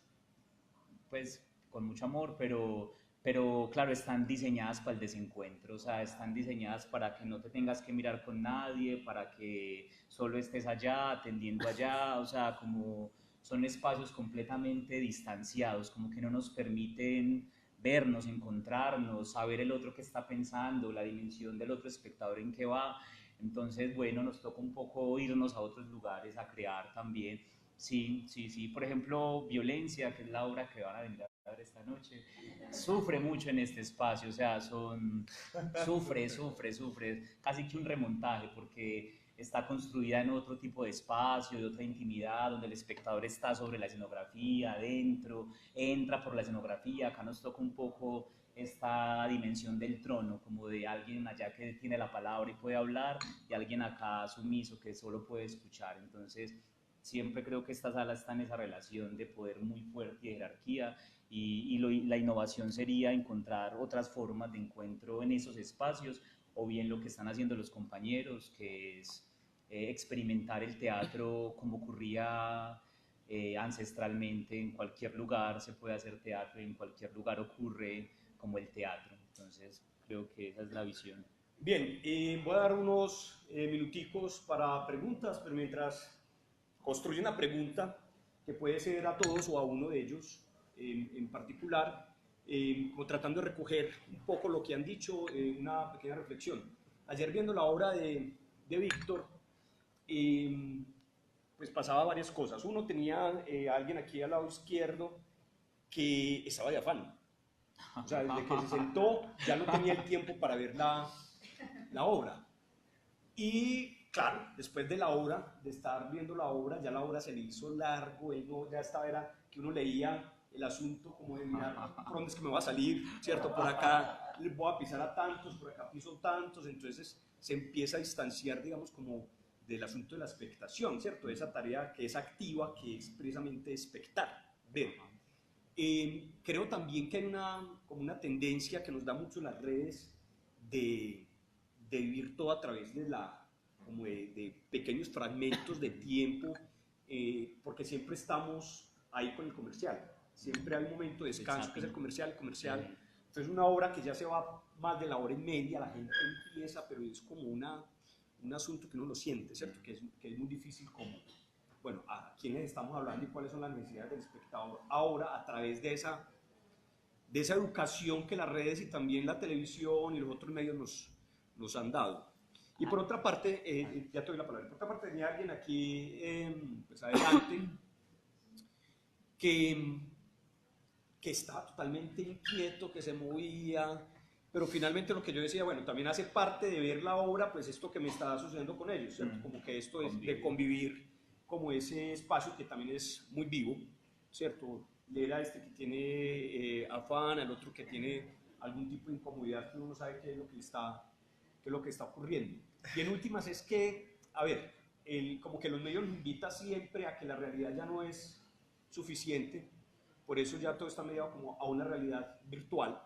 pues con mucho amor, pero claro, están diseñadas para el desencuentro, o sea, están diseñadas para que no te tengas que mirar con nadie, para que solo estés allá, atendiendo allá, o sea, como son espacios completamente distanciados, como que no nos permiten vernos, encontrarnos, saber el otro qué está pensando, la dimensión del otro espectador en qué va. Entonces, bueno, nos toca un poco irnos a otros lugares a crear también. Sí, sí, sí. Por ejemplo, Violencia, que es la obra que van a venir a ver esta noche, sufre mucho en este espacio, o sea, sufre, casi que un remontaje, porque está construida en otro tipo de espacio, de otra intimidad, donde el espectador está sobre la escenografía, adentro, entra por la escenografía. Acá nos toca un poco esta dimensión del trono, como de alguien allá que tiene la palabra y puede hablar, y alguien acá sumiso que solo puede escuchar. Entonces, siempre creo que esta sala está en esa relación de poder muy fuerte y de jerarquía, la innovación sería encontrar otras formas de encuentro en esos espacios, o bien lo que están haciendo los compañeros, que es experimentar el teatro como ocurría ancestralmente. En cualquier lugar se puede hacer teatro y en cualquier lugar ocurre como el teatro. Entonces creo que esa es la visión. Bien, voy a dar unos minuticos para preguntas, pero mientras construye una pregunta que puede ser a todos o a uno de ellos en particular, como tratando de recoger un poco lo que han dicho, una pequeña reflexión. Ayer viendo la obra de Víctor, pues pasaba varias cosas. Uno tenía a alguien aquí al lado izquierdo que estaba de afán. O sea, desde que se sentó ya no tenía el tiempo para ver la obra. Y claro, después de la obra, de estar viendo la obra, ya la obra se le hizo largo, él no, ya estaba, era que uno leía el asunto como de mirar por dónde es que me va a salir, ¿cierto? Por acá le voy a pisar a tantos, por acá piso tantos, entonces se empieza a distanciar, digamos, como del asunto de la expectación, ¿cierto? Esa tarea que es activa, que es precisamente expectar, ver. Creo también que hay como una tendencia que nos da mucho las redes de vivir todo a través como de pequeños fragmentos de tiempo, porque siempre estamos ahí con el comercial. Siempre hay un momento de descanso, que es el comercial. Entonces una obra que ya se va más de la hora y media, la gente empieza, pero es como un asunto que uno lo siente, ¿cierto? Que es muy difícil como, bueno, a quiénes estamos hablando y cuáles son las necesidades del espectador ahora a través de esa educación que las redes y también la televisión y los otros medios nos han dado. Y por otra parte, ya te doy la palabra, por otra parte tenía alguien aquí, pues adelante, que estaba totalmente inquieto, que se movía, pero finalmente lo que yo decía, bueno, también hace parte de ver la obra, pues esto que me está sucediendo con ellos, ¿cierto? Como que esto es de convivir, como ese espacio que también es muy vivo, ¿cierto? Leer a este que tiene afán, al otro que tiene algún tipo de incomodidad que uno no sabe qué es lo que está ocurriendo. Y en últimas es que, a ver, como que los medios nos invitan siempre a que la realidad ya no es suficiente, por eso ya todo está mediado como a una realidad virtual.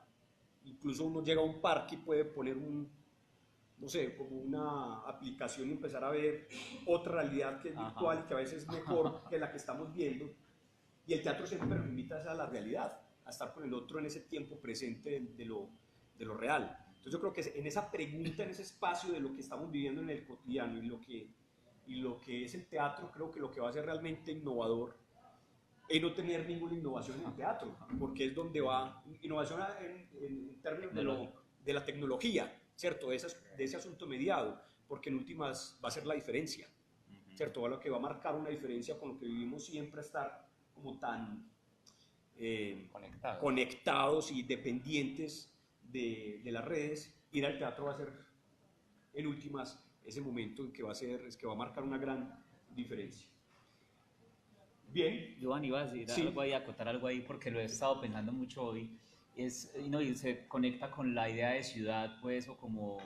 Incluso uno llega a un parque y puede poner no sé, como una aplicación y empezar a ver otra realidad que es virtual y que a veces es mejor que la que estamos viendo. Y el teatro siempre nos invita a la realidad, a estar con el otro en ese tiempo presente de lo real. Entonces yo creo que en esa pregunta, en ese espacio de lo que estamos viviendo en el cotidiano y lo que es el teatro, creo que lo que va a ser realmente innovador es no tener ninguna innovación en el teatro, porque es donde va innovación en términos de la tecnología, ¿cierto? De ese asunto mediado, porque en últimas va a ser la diferencia, ¿cierto? Lo que va a marcar una diferencia con lo que vivimos siempre, estar como tan conectados y dependientes de las redes. Ir al teatro va a ser, en últimas, ese momento en que va a marcar una gran diferencia. Bien. Joan, iba a decir algo ahí, acotar algo ahí, porque lo he estado pensando mucho hoy. Y se conecta con la idea de ciudad, pues, o con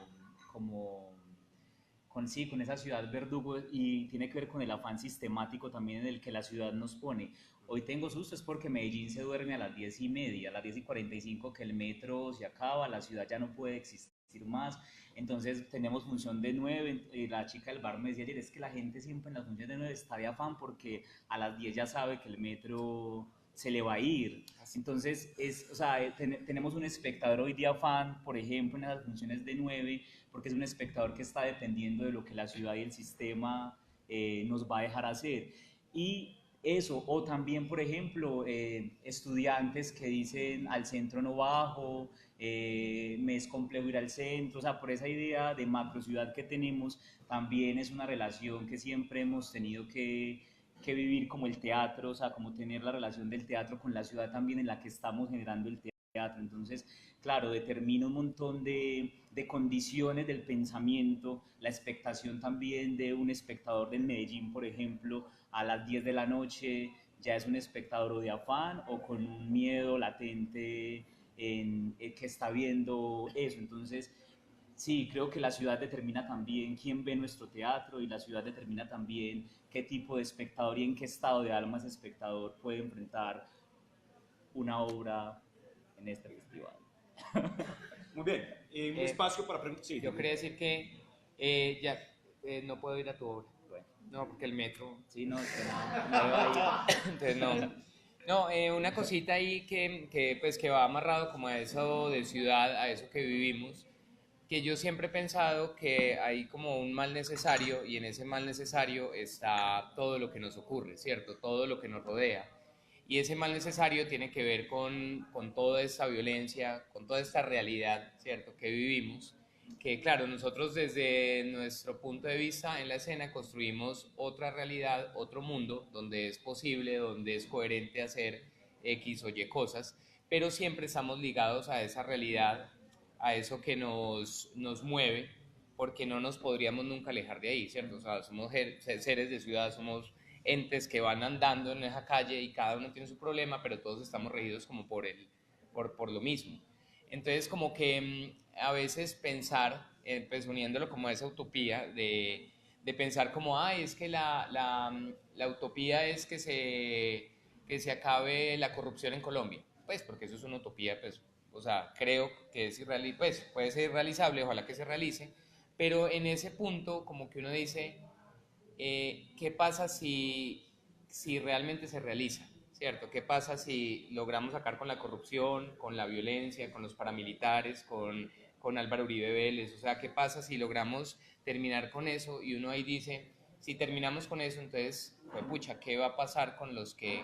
esa ciudad verdugo, y tiene que ver con el afán sistemático también en el que la ciudad nos pone. Hoy tengo susto es porque Medellín se duerme a las 10:30, a las 10:45 que el metro se acaba, la ciudad ya no puede existir más. Entonces tenemos función de 9, la chica del bar me decía ayer, es que la gente siempre en las funciones de 9 está de afán porque a las 10 ya sabe que el metro se le va a ir. Entonces, tenemos un espectador hoy de afán, por ejemplo, en las funciones de 9, porque es un espectador que está dependiendo de lo que la ciudad y el sistema nos va a dejar hacer. Y Eso, o también, por ejemplo, estudiantes que dicen al centro no bajo, me es complejo ir al centro, o sea, por esa idea de macro ciudad que tenemos, también es una relación que siempre hemos tenido que vivir como el teatro, o sea, como tener la relación del teatro con la ciudad también en la que estamos generando el teatro. Entonces, claro, determina un montón de condiciones del pensamiento, la expectación también de un espectador del Medellín, por ejemplo, a las 10 de la noche ya es un espectador o de afán o con un miedo latente que está viendo eso. Entonces, sí, creo que la ciudad determina también quién ve nuestro teatro y la ciudad determina también qué tipo de espectador y en qué estado de alma ese espectador puede enfrentar una obra en este festival. Muy bien, un Eh, espacio para preguntas. Sí, yo quería decir que ya no puedo ir a tu obra. Bueno, No, porque el metro. sí, no, es que no iba a ir. Entonces no. No, una cosita ahí pues, que va amarrado como a eso de ciudad, a eso que vivimos, que yo siempre he pensado que hay como un mal necesario y en ese mal necesario está todo lo que nos ocurre, ¿cierto? Todo lo que nos rodea. Y ese mal necesario tiene que ver con toda esta violencia, con toda esta realidad, ¿cierto? Que vivimos, que claro, nosotros desde nuestro punto de vista en la escena construimos otra realidad, otro mundo, donde es posible, donde es coherente hacer X o Y cosas, pero siempre estamos ligados a esa realidad, a eso que nos mueve, porque no nos podríamos nunca alejar de ahí, ¿cierto? O sea, somos seres de ciudad, somos entes que van andando en esa calle y cada uno tiene su problema, pero todos estamos regidos como por lo mismo. Entonces, como que a veces pensar, pues uniéndolo como a esa utopía de pensar como, ay, es que la utopía es que se acabe la corrupción en Colombia. Pues porque eso es una utopía, pues, o sea, creo que es pues, puede ser irrealizable, ojalá que se realice, pero en ese punto como que uno dice, ¿qué pasa si realmente se realiza? ¿Cierto? ¿Qué pasa si logramos sacar con la corrupción, con la violencia, con los paramilitares, con Álvaro Uribe Vélez? O sea, ¿qué pasa si logramos terminar con eso? Y uno ahí dice, si terminamos con eso, entonces, pues, pucha, ¿qué va a pasar con los que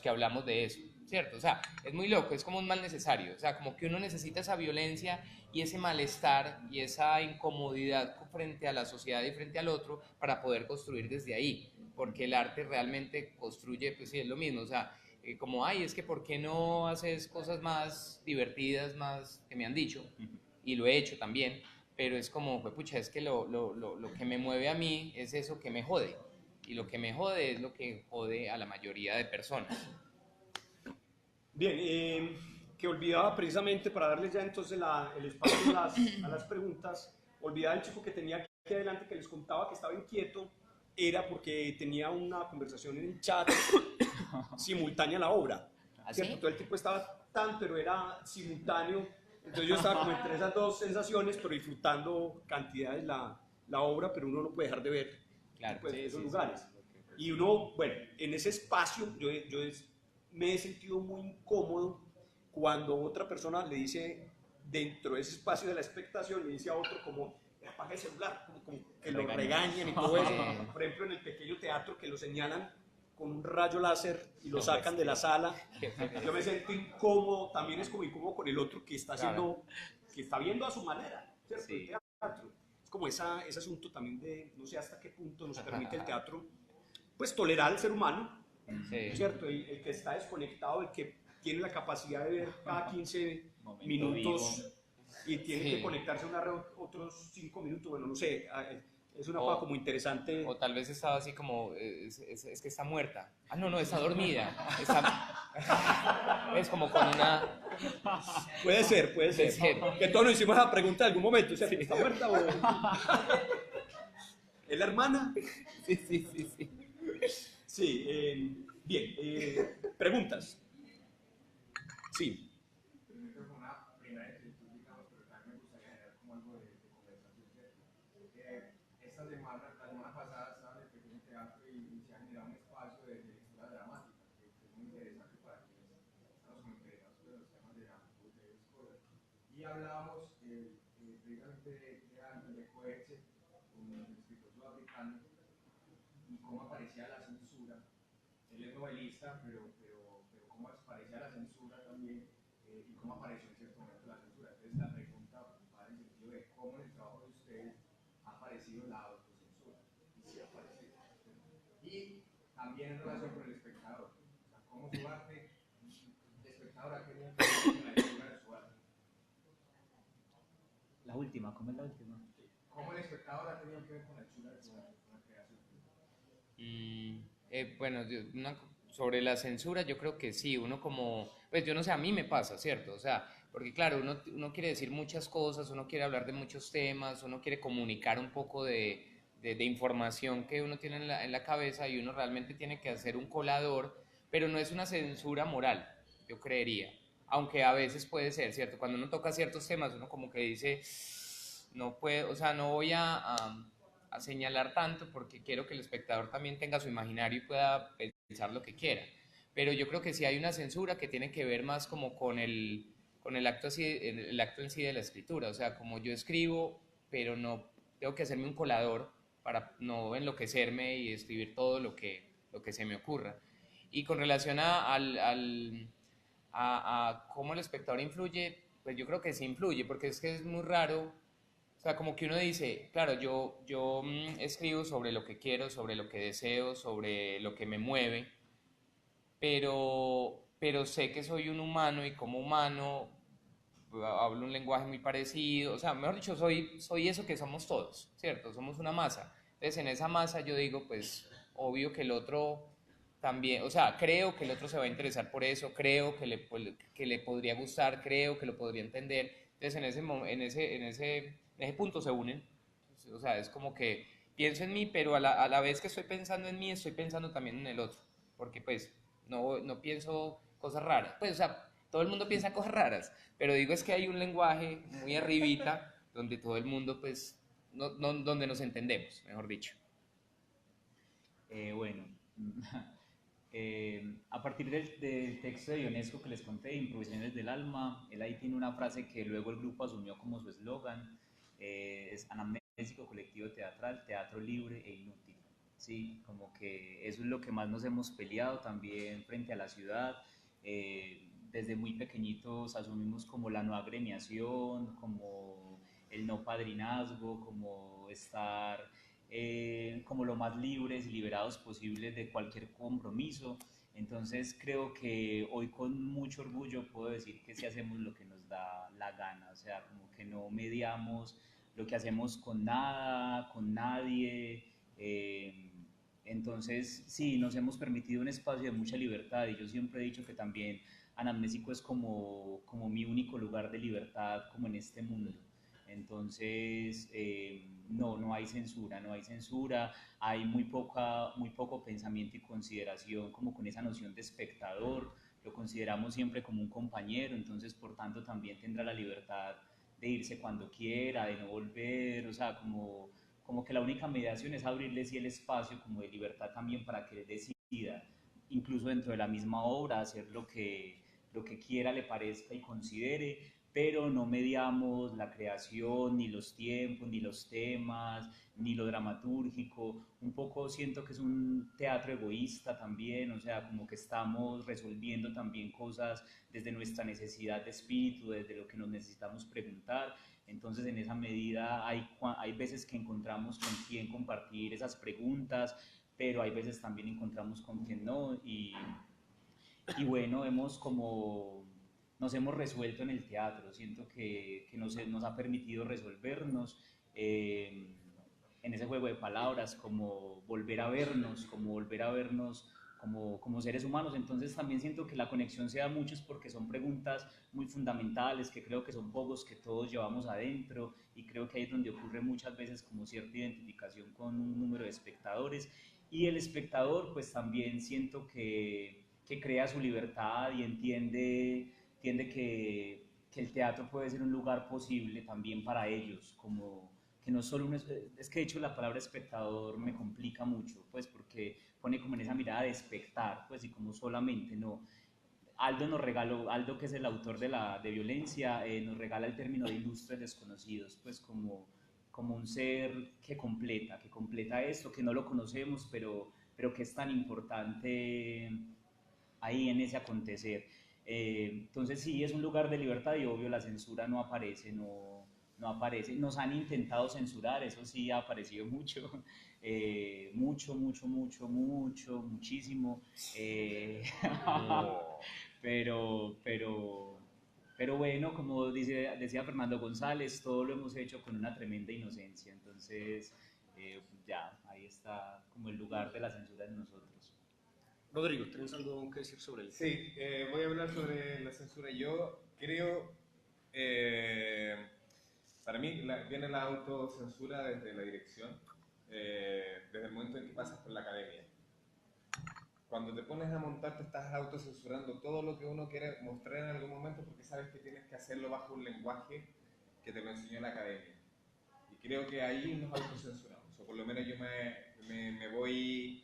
hablamos de eso? ¿Cierto? O sea, es muy loco, es como un mal necesario. O sea, como que uno necesita esa violencia y ese malestar y esa incomodidad frente a la sociedad y frente al otro para poder construir desde ahí, porque el arte realmente construye, pues sí, es lo mismo, o sea, como, ay, es que ¿por qué no haces cosas más divertidas, más que me han dicho? Y lo he hecho también, pero es como, pues, pucha, es que lo que me mueve a mí es eso que me jode, y lo que me jode es lo que jode a la mayoría de personas. bien, que olvidaba precisamente para darles ya entonces el espacio a las preguntas, olvidaba el chico que tenía aquí adelante que les contaba que estaba inquieto, era porque tenía una conversación en el chat simultánea a la obra, ¿cierto? ¿Así? Todo el tipo estaba tan, pero era simultáneo, entonces yo estaba como entre esas dos sensaciones, pero disfrutando cantidades la obra, pero uno no puede dejar de ver Claro. pues, Sí, esos sí, lugares. sí. Y uno, bueno, en ese espacio me he sentido muy incómodo cuando otra persona le dice, dentro de ese espacio de la expectación, le dice a otro como, apaga el celular, como que lo regañan y todo eso. Por ejemplo, en el pequeño teatro que lo señalan con un rayo láser y lo sacan de la sala. Yo me siento incómodo, también es como incómodo con el otro que está haciendo, que está viendo a su manera, ¿cierto? Sí. El teatro. Es como ese asunto también de, no sé hasta qué punto nos permite el teatro, pues tolerar al ser humano, Sí. ¿cierto? El que está desconectado, el que tiene la capacidad de ver cada 15 Momento minutos vivo. y tiene Sí. que conectarse a una red otros 5 minutos, bueno, no sé, es una O- cosa como interesante. O tal vez estaba así como, es que está muerta. Ah, no, no, está dormida. Está, es como con una... Puede ser, puede ser. ser. Que todos nos hicimos la pregunta en algún momento, ¿cierto? ¿Está muerta o...? ¿Es la hermana? Sí, sí, sí, sí. Sí, bien. Preguntas. Sí. Creo que una primera inquietud, digamos, pero también me gustaría generar como algo de conversación, ¿cierto? Esta semana, la semana pasada estaba en el pequeño teatro y se ha generado un espacio de lectura dramática, que es muy interesante para quienes estamos como interesados en los temas de la de esas cosas. Y hablábamos precisamente de algo de Coetzee, un escritor sudafricano, y cómo aparecía la censura él es novelista, pero cómo aparecía la censura también y cómo apareció en cierto momento la censura. Entonces la pregunta va en el sentido de cómo en el trabajo de ustedes ha aparecido la autocensura, y si ha aparecido. Y también en relación con el espectador, o sea, cómo su arte, el espectador ha tenido que ver con la lectura de su arte. La última, ¿cómo es la última? ¿Cómo el espectador ha tenido que ver con la lectura de su arte, con la creación? Bueno, sobre la censura yo creo que sí, uno como, pues yo no sé, a mí me pasa, ¿cierto? O sea, porque claro, uno quiere decir muchas cosas, uno quiere hablar de muchos temas, uno quiere comunicar un poco de información que uno tiene en la cabeza y uno realmente tiene que hacer un colador, pero no es una censura moral, yo creería. Aunque a veces puede ser, ¿cierto? Cuando uno toca ciertos temas, uno como que dice, no puede, o sea, no voy a señalar tanto porque quiero que el espectador también tenga su imaginario y pueda pensar lo que quiera. Pero yo creo que sí hay una censura que tiene que ver más como con el acto, el acto en sí de la escritura. O sea, como yo escribo, pero no tengo que hacerme un colador para no enloquecerme y escribir todo lo que se me ocurra. Y con relación a cómo el espectador influye, pues yo creo que sí influye, porque es que es muy raro, o sea, como que uno dice, claro, yo escribo sobre lo que quiero, sobre lo que deseo, sobre lo que me mueve, pero sé que soy un humano y como humano hablo un lenguaje muy parecido, o sea, mejor dicho, soy eso que somos todos, ¿cierto? Somos una masa. Entonces, en esa masa yo digo, pues, obvio que el otro también, o sea, creo que el otro se va a interesar por eso, creo que le podría gustar, creo que lo podría entender. Entonces, en ese punto se unen. O sea, es como que pienso en mí, pero a la vez que estoy pensando en mí, estoy pensando también en el otro. Porque, pues, no pienso cosas raras. Pues, o sea, todo el mundo piensa cosas raras, pero digo es que hay un lenguaje muy arribita donde todo el mundo, pues, donde nos entendemos, mejor dicho. Bueno, a partir del texto de Ionesco que les conté, Improvisaciones del Alma, él ahí tiene una frase que luego el grupo asumió como su eslogan, es anamnésico colectivo teatral, teatro libre e inútil. Sí, como que eso es lo que más nos hemos peleado también frente a la ciudad. Desde muy pequeñitos asumimos como la no agremiación, como el no padrinazgo, como estar como lo más libres y liberados posibles de cualquier compromiso. Entonces creo que hoy con mucho orgullo puedo decir que sí hacemos lo que nos da la gana, o sea, como que no mediamos lo que hacemos con nada, con nadie. Entonces sí, nos hemos permitido un espacio de mucha libertad y yo siempre he dicho que también Anamnésico es como mi único lugar de libertad como en este mundo. Entonces, no hay censura, no hay censura, hay muy poco pensamiento y consideración como con esa noción de espectador, lo consideramos siempre como un compañero, entonces por tanto también tendrá la libertad de irse cuando quiera, de no volver, o sea, como que la única mediación es abrirle sí el espacio como de libertad también para que él decida, incluso dentro de la misma obra, hacer lo que quiera, le parezca y considere, pero no mediamos la creación, ni los tiempos, ni los temas, ni lo dramatúrgico. Un poco siento que es un teatro egoísta también, o sea, como que estamos resolviendo también cosas desde nuestra necesidad de espíritu, desde lo que nos necesitamos preguntar. Entonces, en esa medida, hay veces que encontramos con quién compartir esas preguntas, pero hay veces también encontramos con quien no. Y bueno, nos hemos resuelto en el teatro, siento que nos ha permitido resolvernos en ese juego de palabras, como volver a vernos como seres humanos. Entonces también siento que la conexión se da mucho es porque son preguntas muy fundamentales, que creo que son pocos que todos llevamos adentro y creo que ahí es donde ocurre muchas veces como cierta identificación con un número de espectadores y el espectador pues también siento que crea su libertad y entiende que el teatro puede ser un lugar posible también para ellos, como que no solo es que de hecho la palabra espectador me complica mucho, pues porque pone como en esa mirada de espectar, pues y como solamente no. Aldo que es el autor de Violencia, nos regala el término de ilustres desconocidos, pues como un ser que completa esto, que no lo conocemos, pero qué es tan importante ahí en ese acontecer. Entonces sí, es un lugar de libertad y obvio la censura no aparece, no aparece. Nos han intentado censurar, eso sí ha aparecido mucho, muchísimo. pero, pero, pero bueno, como decía Fernando González, todo lo hemos hecho con una tremenda inocencia, entonces ya, ahí está como el lugar de la censura en nosotros. Rodrigo, ¿tienes algo que decir sobre él? Sí, voy a hablar sobre la censura. Yo creo, para mí viene la autocensura desde la dirección, desde el momento en que pasas por la academia. Cuando te pones a montar te estás autocensurando todo lo que uno quiere mostrar en algún momento porque sabes que tienes que hacerlo bajo un lenguaje que te lo enseñó la academia. Y creo que ahí nos autocensuramos, o por lo menos yo me voy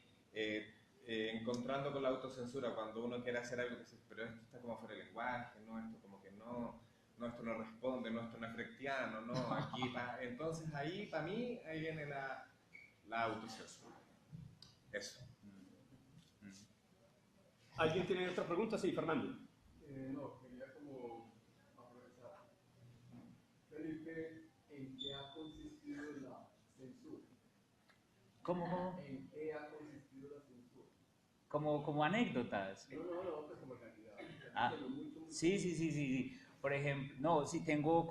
encontrando con la autocensura cuando uno quiere hacer algo que dice, pero esto está como fuera de lenguaje, no, esto como que no, esto no responde, no, esto no es freudiano, no, aquí, entonces ahí, para mí, ahí viene la autocensura. Eso. ¿Alguien tiene otra pregunta? Sí, Fernando. No, quería como aprovechar. Felipe, ¿en qué ha consistido la censura? ¿Cómo? ¿En qué ha consistido la censura? Como anécdotas. No, pues como calidad. Ah, sí. Por ejemplo, no, sí tengo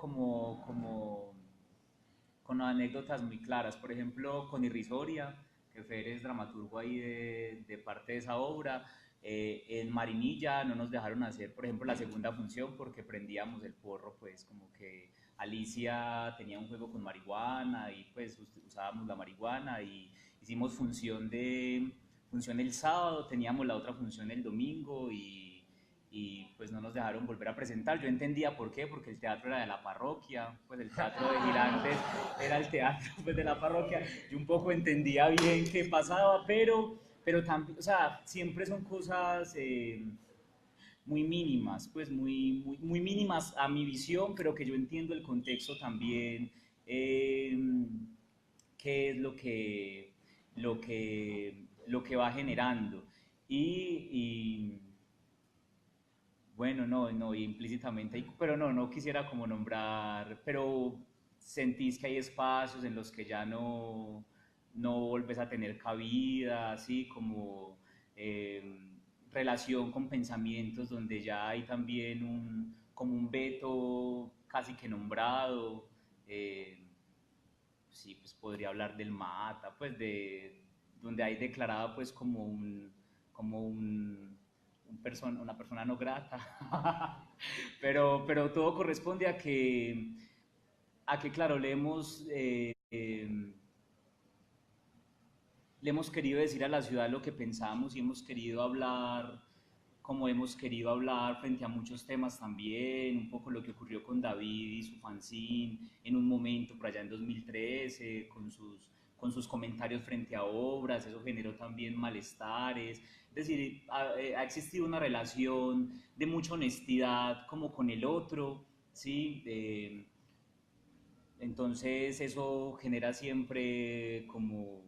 con anécdotas muy claras. Por ejemplo, con Irrisoria, que Fer es dramaturgo ahí de parte de esa obra. En Marinilla no nos dejaron hacer, por ejemplo, la segunda función porque prendíamos el porro, pues como que Alicia tenía un juego con marihuana y pues usábamos la marihuana y hicimos función el sábado, teníamos la otra función el domingo y pues no nos dejaron volver a presentar. Yo entendía por qué, porque el teatro era de la parroquia, pues el teatro de Girantes era el teatro pues, de la parroquia. Yo un poco entendía bien qué pasaba, pero también, o sea, siempre son cosas muy mínimas, pues muy mínimas a mi visión, pero que yo entiendo el contexto también, qué es lo que va generando. Y bueno, no, implícitamente, pero no quisiera como nombrar, pero sentís que hay espacios en los que ya no volves a tener cabida, así como relación con pensamientos donde ya hay también como un veto casi que nombrado. Sí, pues podría hablar del Mata, pues donde hay declarada pues una persona no grata, pero todo corresponde a que claro, le hemos querido decir a la ciudad lo que pensamos y hemos querido hablar como hemos querido hablar frente a muchos temas también, un poco lo que ocurrió con David y su fanzine en un momento por allá en 2013, con sus comentarios frente a obras, eso generó también malestares, es decir, ha existido una relación de mucha honestidad como con el otro, ¿sí? Entonces eso genera siempre como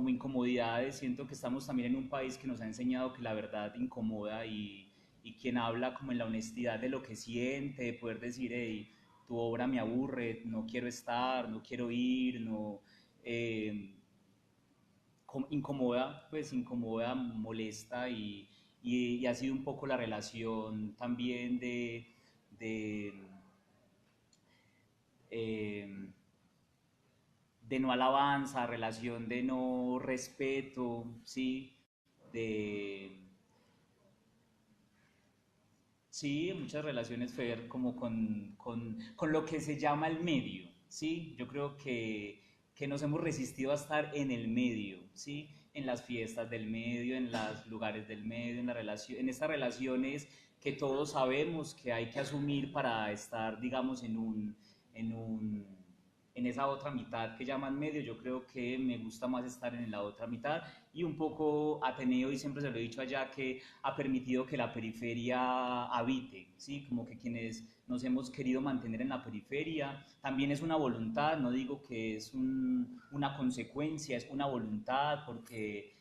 incomodidades. Siento que estamos también en un país que nos ha enseñado que la verdad incomoda y quien habla como en la honestidad de lo que siente, de poder decir, hey, tu obra me aburre, no quiero estar, no quiero ir, no... incomoda, molesta y ha sido un poco la relación también de eh, de no alabanza, relación de no respeto, ¿sí? Sí, muchas relaciones, Fer, como con lo que se llama el medio, ¿sí? Yo creo que nos hemos resistido a estar en el medio, ¿sí? En las fiestas del medio, en los lugares del medio, en estas relaciones que todos sabemos que hay que asumir para estar, digamos, en esa otra mitad que llaman medio. Yo creo que me gusta más estar en la otra mitad y un poco Ateneo, y siempre se lo he dicho allá, que ha permitido que la periferia habite, ¿sí? Como que quienes nos hemos querido mantener en la periferia, también es una voluntad, no digo que es una consecuencia, es una voluntad, porque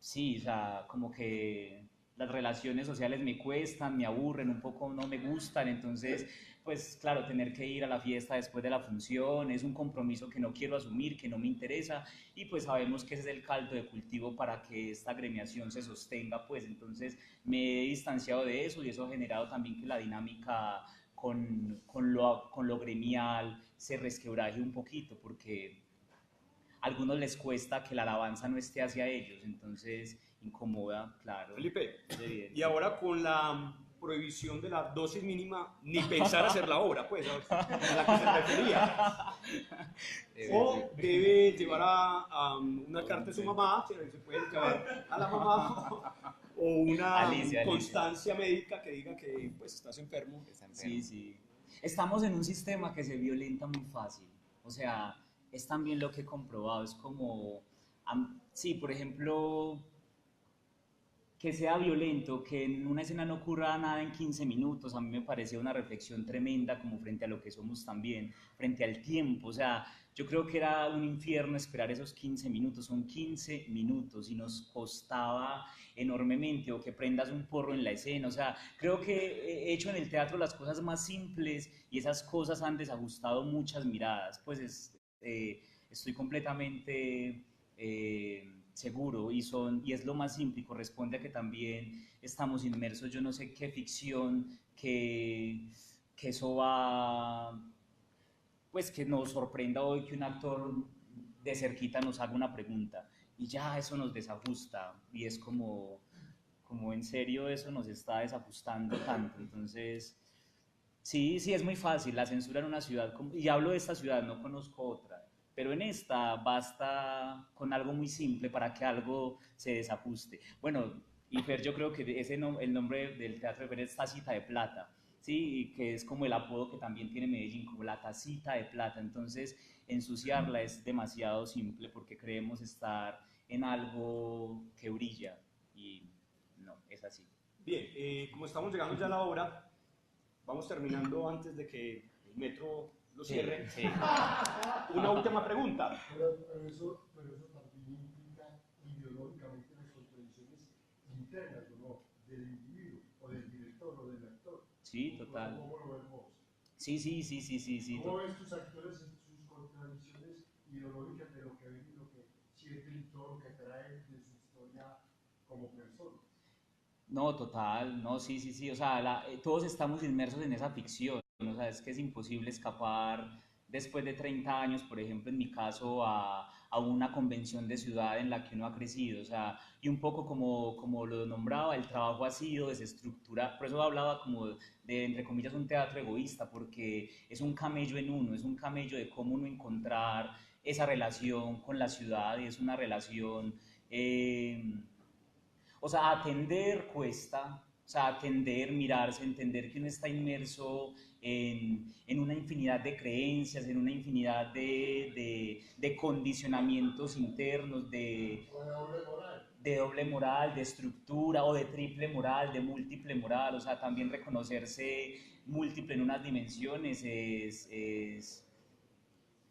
sí, o sea, como que las relaciones sociales me cuestan, me aburren, un poco no me gustan, entonces, pues claro, tener que ir a la fiesta después de la función es un compromiso que no quiero asumir, que no me interesa, y pues sabemos que ese es el caldo de cultivo para que esta gremiación se sostenga, pues entonces me he distanciado de eso y eso ha generado también que la dinámica con lo gremial se resquebraje un poquito, porque a algunos les cuesta que la alabanza no esté hacia ellos, entonces incomoda, claro, Felipe, es evidente. y ahora con la prohibición de la dosis mínima, ni pensar hacer la obra, pues, a la que se refería. O debe llevar a una carta de su mamá, se puede llevar a la mamá, o una Alicia. constancia médica que diga que pues estás enfermo. Sí, sí. Estamos en un sistema que se violenta muy fácil. O sea, es también lo que he comprobado. Es como, sí, por ejemplo, que sea violento, que en una escena no ocurra nada en 15 minutos, a mí me parecía una reflexión tremenda como frente a lo que somos también, frente al tiempo, o sea, yo creo que era un infierno esperar esos 15 minutos, son 15 minutos y nos costaba enormemente, o que prendas un porro en la escena, o sea, creo que he hecho en el teatro las cosas más simples y esas cosas han desajustado muchas miradas, pues estoy completamente seguro y es lo más simple y corresponde a que también estamos inmersos, yo no sé qué ficción, que eso va, pues que nos sorprenda hoy que un actor de cerquita nos haga una pregunta y ya eso nos desajusta y es como en serio eso nos está desajustando tanto, entonces sí, sí es muy fácil la censura en una ciudad, y hablo de esta ciudad, no conozco otra, pero en esta basta con algo muy simple para que algo se desajuste. Bueno, y Fer, yo creo que el nombre del Teatro de Fer es Tacita de Plata, ¿sí? Y que es como el apodo que también tiene Medellín, como la tacita de plata. Entonces, ensuciarla es demasiado simple porque creemos estar en algo que brilla y no, es así. Bien, como estamos llegando ya a la hora, vamos terminando antes de que el metro lo cierre. Sí. Una última pregunta. Pero eso también implica ideológicamente las contradicciones internas, ¿o no? Del individuo, o del director, o del actor. Sí, total. ¿Cómo lo ves vos? Sí. ¿Cómo ves tus actores en sus contradicciones ideológicas de lo que ven y lo que sienten y todo lo que traen de su historia como persona? No, total, no, sí, o sea, todos estamos inmersos en esa ficción, o sea, es que es imposible escapar después de 30 años, por ejemplo, en mi caso, a una convención de ciudad en la que uno ha crecido, o sea, y un poco como lo nombraba, el trabajo ha sido desestructurar, por eso hablaba como de, entre comillas, un teatro egoísta, porque es un camello en uno, es un camello de cómo uno encontrar esa relación con la ciudad, y es una relación... o sea, atender cuesta, o sea, atender, mirarse, entender que uno está inmerso en una infinidad de creencias, en una infinidad de condicionamientos internos, de doble moral, de estructura o de triple moral, de múltiple moral, o sea, también reconocerse múltiple en unas dimensiones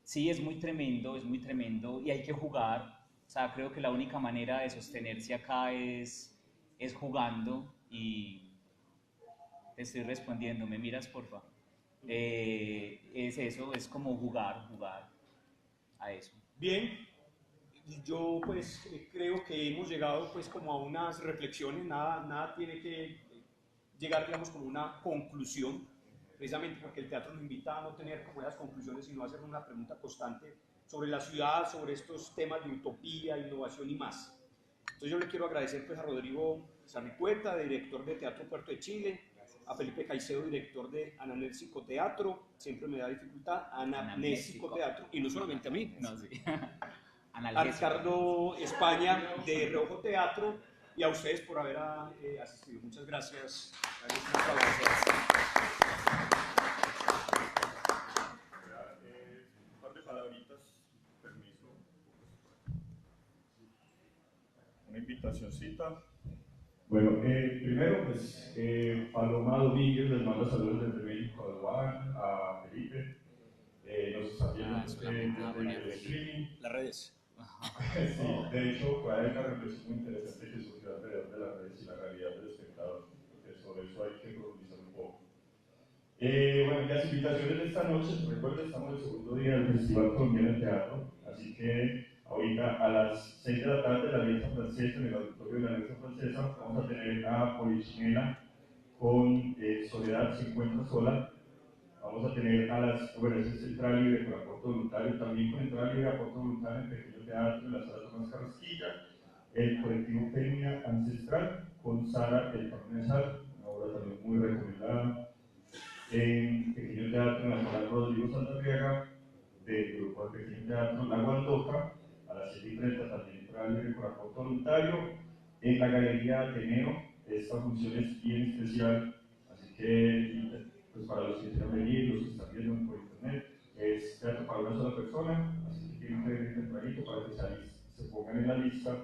sí, es muy tremendo y hay que jugar. O sea, creo que la única manera de sostenerse acá es jugando y te estoy respondiendo, ¿me miras, porfa? Es eso, es como jugar a eso. Bien, yo pues creo que hemos llegado pues como a unas reflexiones, nada tiene que llegar digamos como una conclusión, precisamente porque el teatro nos invita a no tener como esas conclusiones, sino a hacer una pregunta constante sobre la ciudad, sobre estos temas de utopía, innovación y más. Entonces yo le quiero agradecer pues a Rodrigo Sarricueta, director de Teatro Puerto de Chile, a Felipe Caicedo, director de Anamnésico Teatro, siempre me da dificultad, Anamnésico Teatro, y no solamente a mí, No, sí. a Ricardo España de Rojo Teatro y a ustedes por haber asistido. Muchas gracias. Un par de palabritas, permiso. Una invitacioncita. Bueno, primero, pues, Paloma Domínguez les manda saludos desde México, a Juan, a Felipe. Nos está viendo desde el streaming. Las redes. Sí, de hecho, hay una reflexión muy interesante que surgió alrededor de las redes y la realidad del espectador, porque sobre eso hay que profundizar un poco. Bueno, las invitaciones de esta noche, recuerden, estamos en el segundo día del Festival Colombiano de Teatro, así que ahorita a las 6 de la tarde en la Alianza Francesa, en el auditorio de la Alianza Francesa, vamos a tener a Polichinela con Soledad se encuentra sola. Vamos a tener a las, bueno, ese es entrada libre con aporte voluntario, también con entrada libre aporte voluntario en pequeño teatro en la sala Tomás Carrasquilla, el colectivo Fémina Ancestral con Sara el Parnesal, una obra también muy recomendada, en pequeño teatro en la sala Rodrigo Santarriaga, del grupo de pequeño teatro La Guandoca, a las 7:30 también entrada libre con aporte voluntario, en la Galería Ateneo, esta función es bien especial, así que pues para los que quieran venir, los que están viendo por internet, es teatro para una sola persona, así que tienen que venir tempranito para que se pongan en la lista.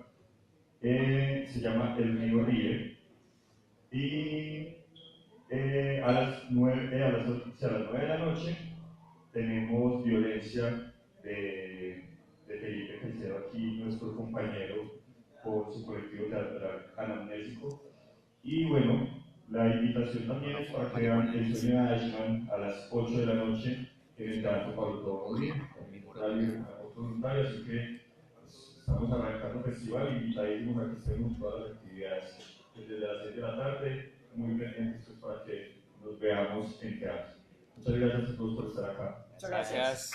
Se llama El Río Ríe y a las 9 de la noche tenemos Violencia de Felipe Caicedo, aquí nuestro compañero por su colectivo teatral anamnésico. Y bueno, la invitación también es para que vean El sueño de Eichmann a las 8 de la noche en el Teatro Pablo Tobón, también por ahí en la voluntaria, así que pues, estamos arrancando el festival, invitadísimos a que estemos en todas las actividades desde las 6 de la tarde, muy pendientes pues, para que nos veamos en teatro. Muchas gracias a todos por estar acá. Muchas gracias.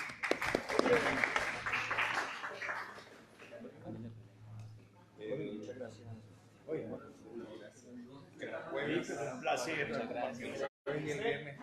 Muchas gracias. Oye, Que la jueves, un placer. el jueves y el viernes.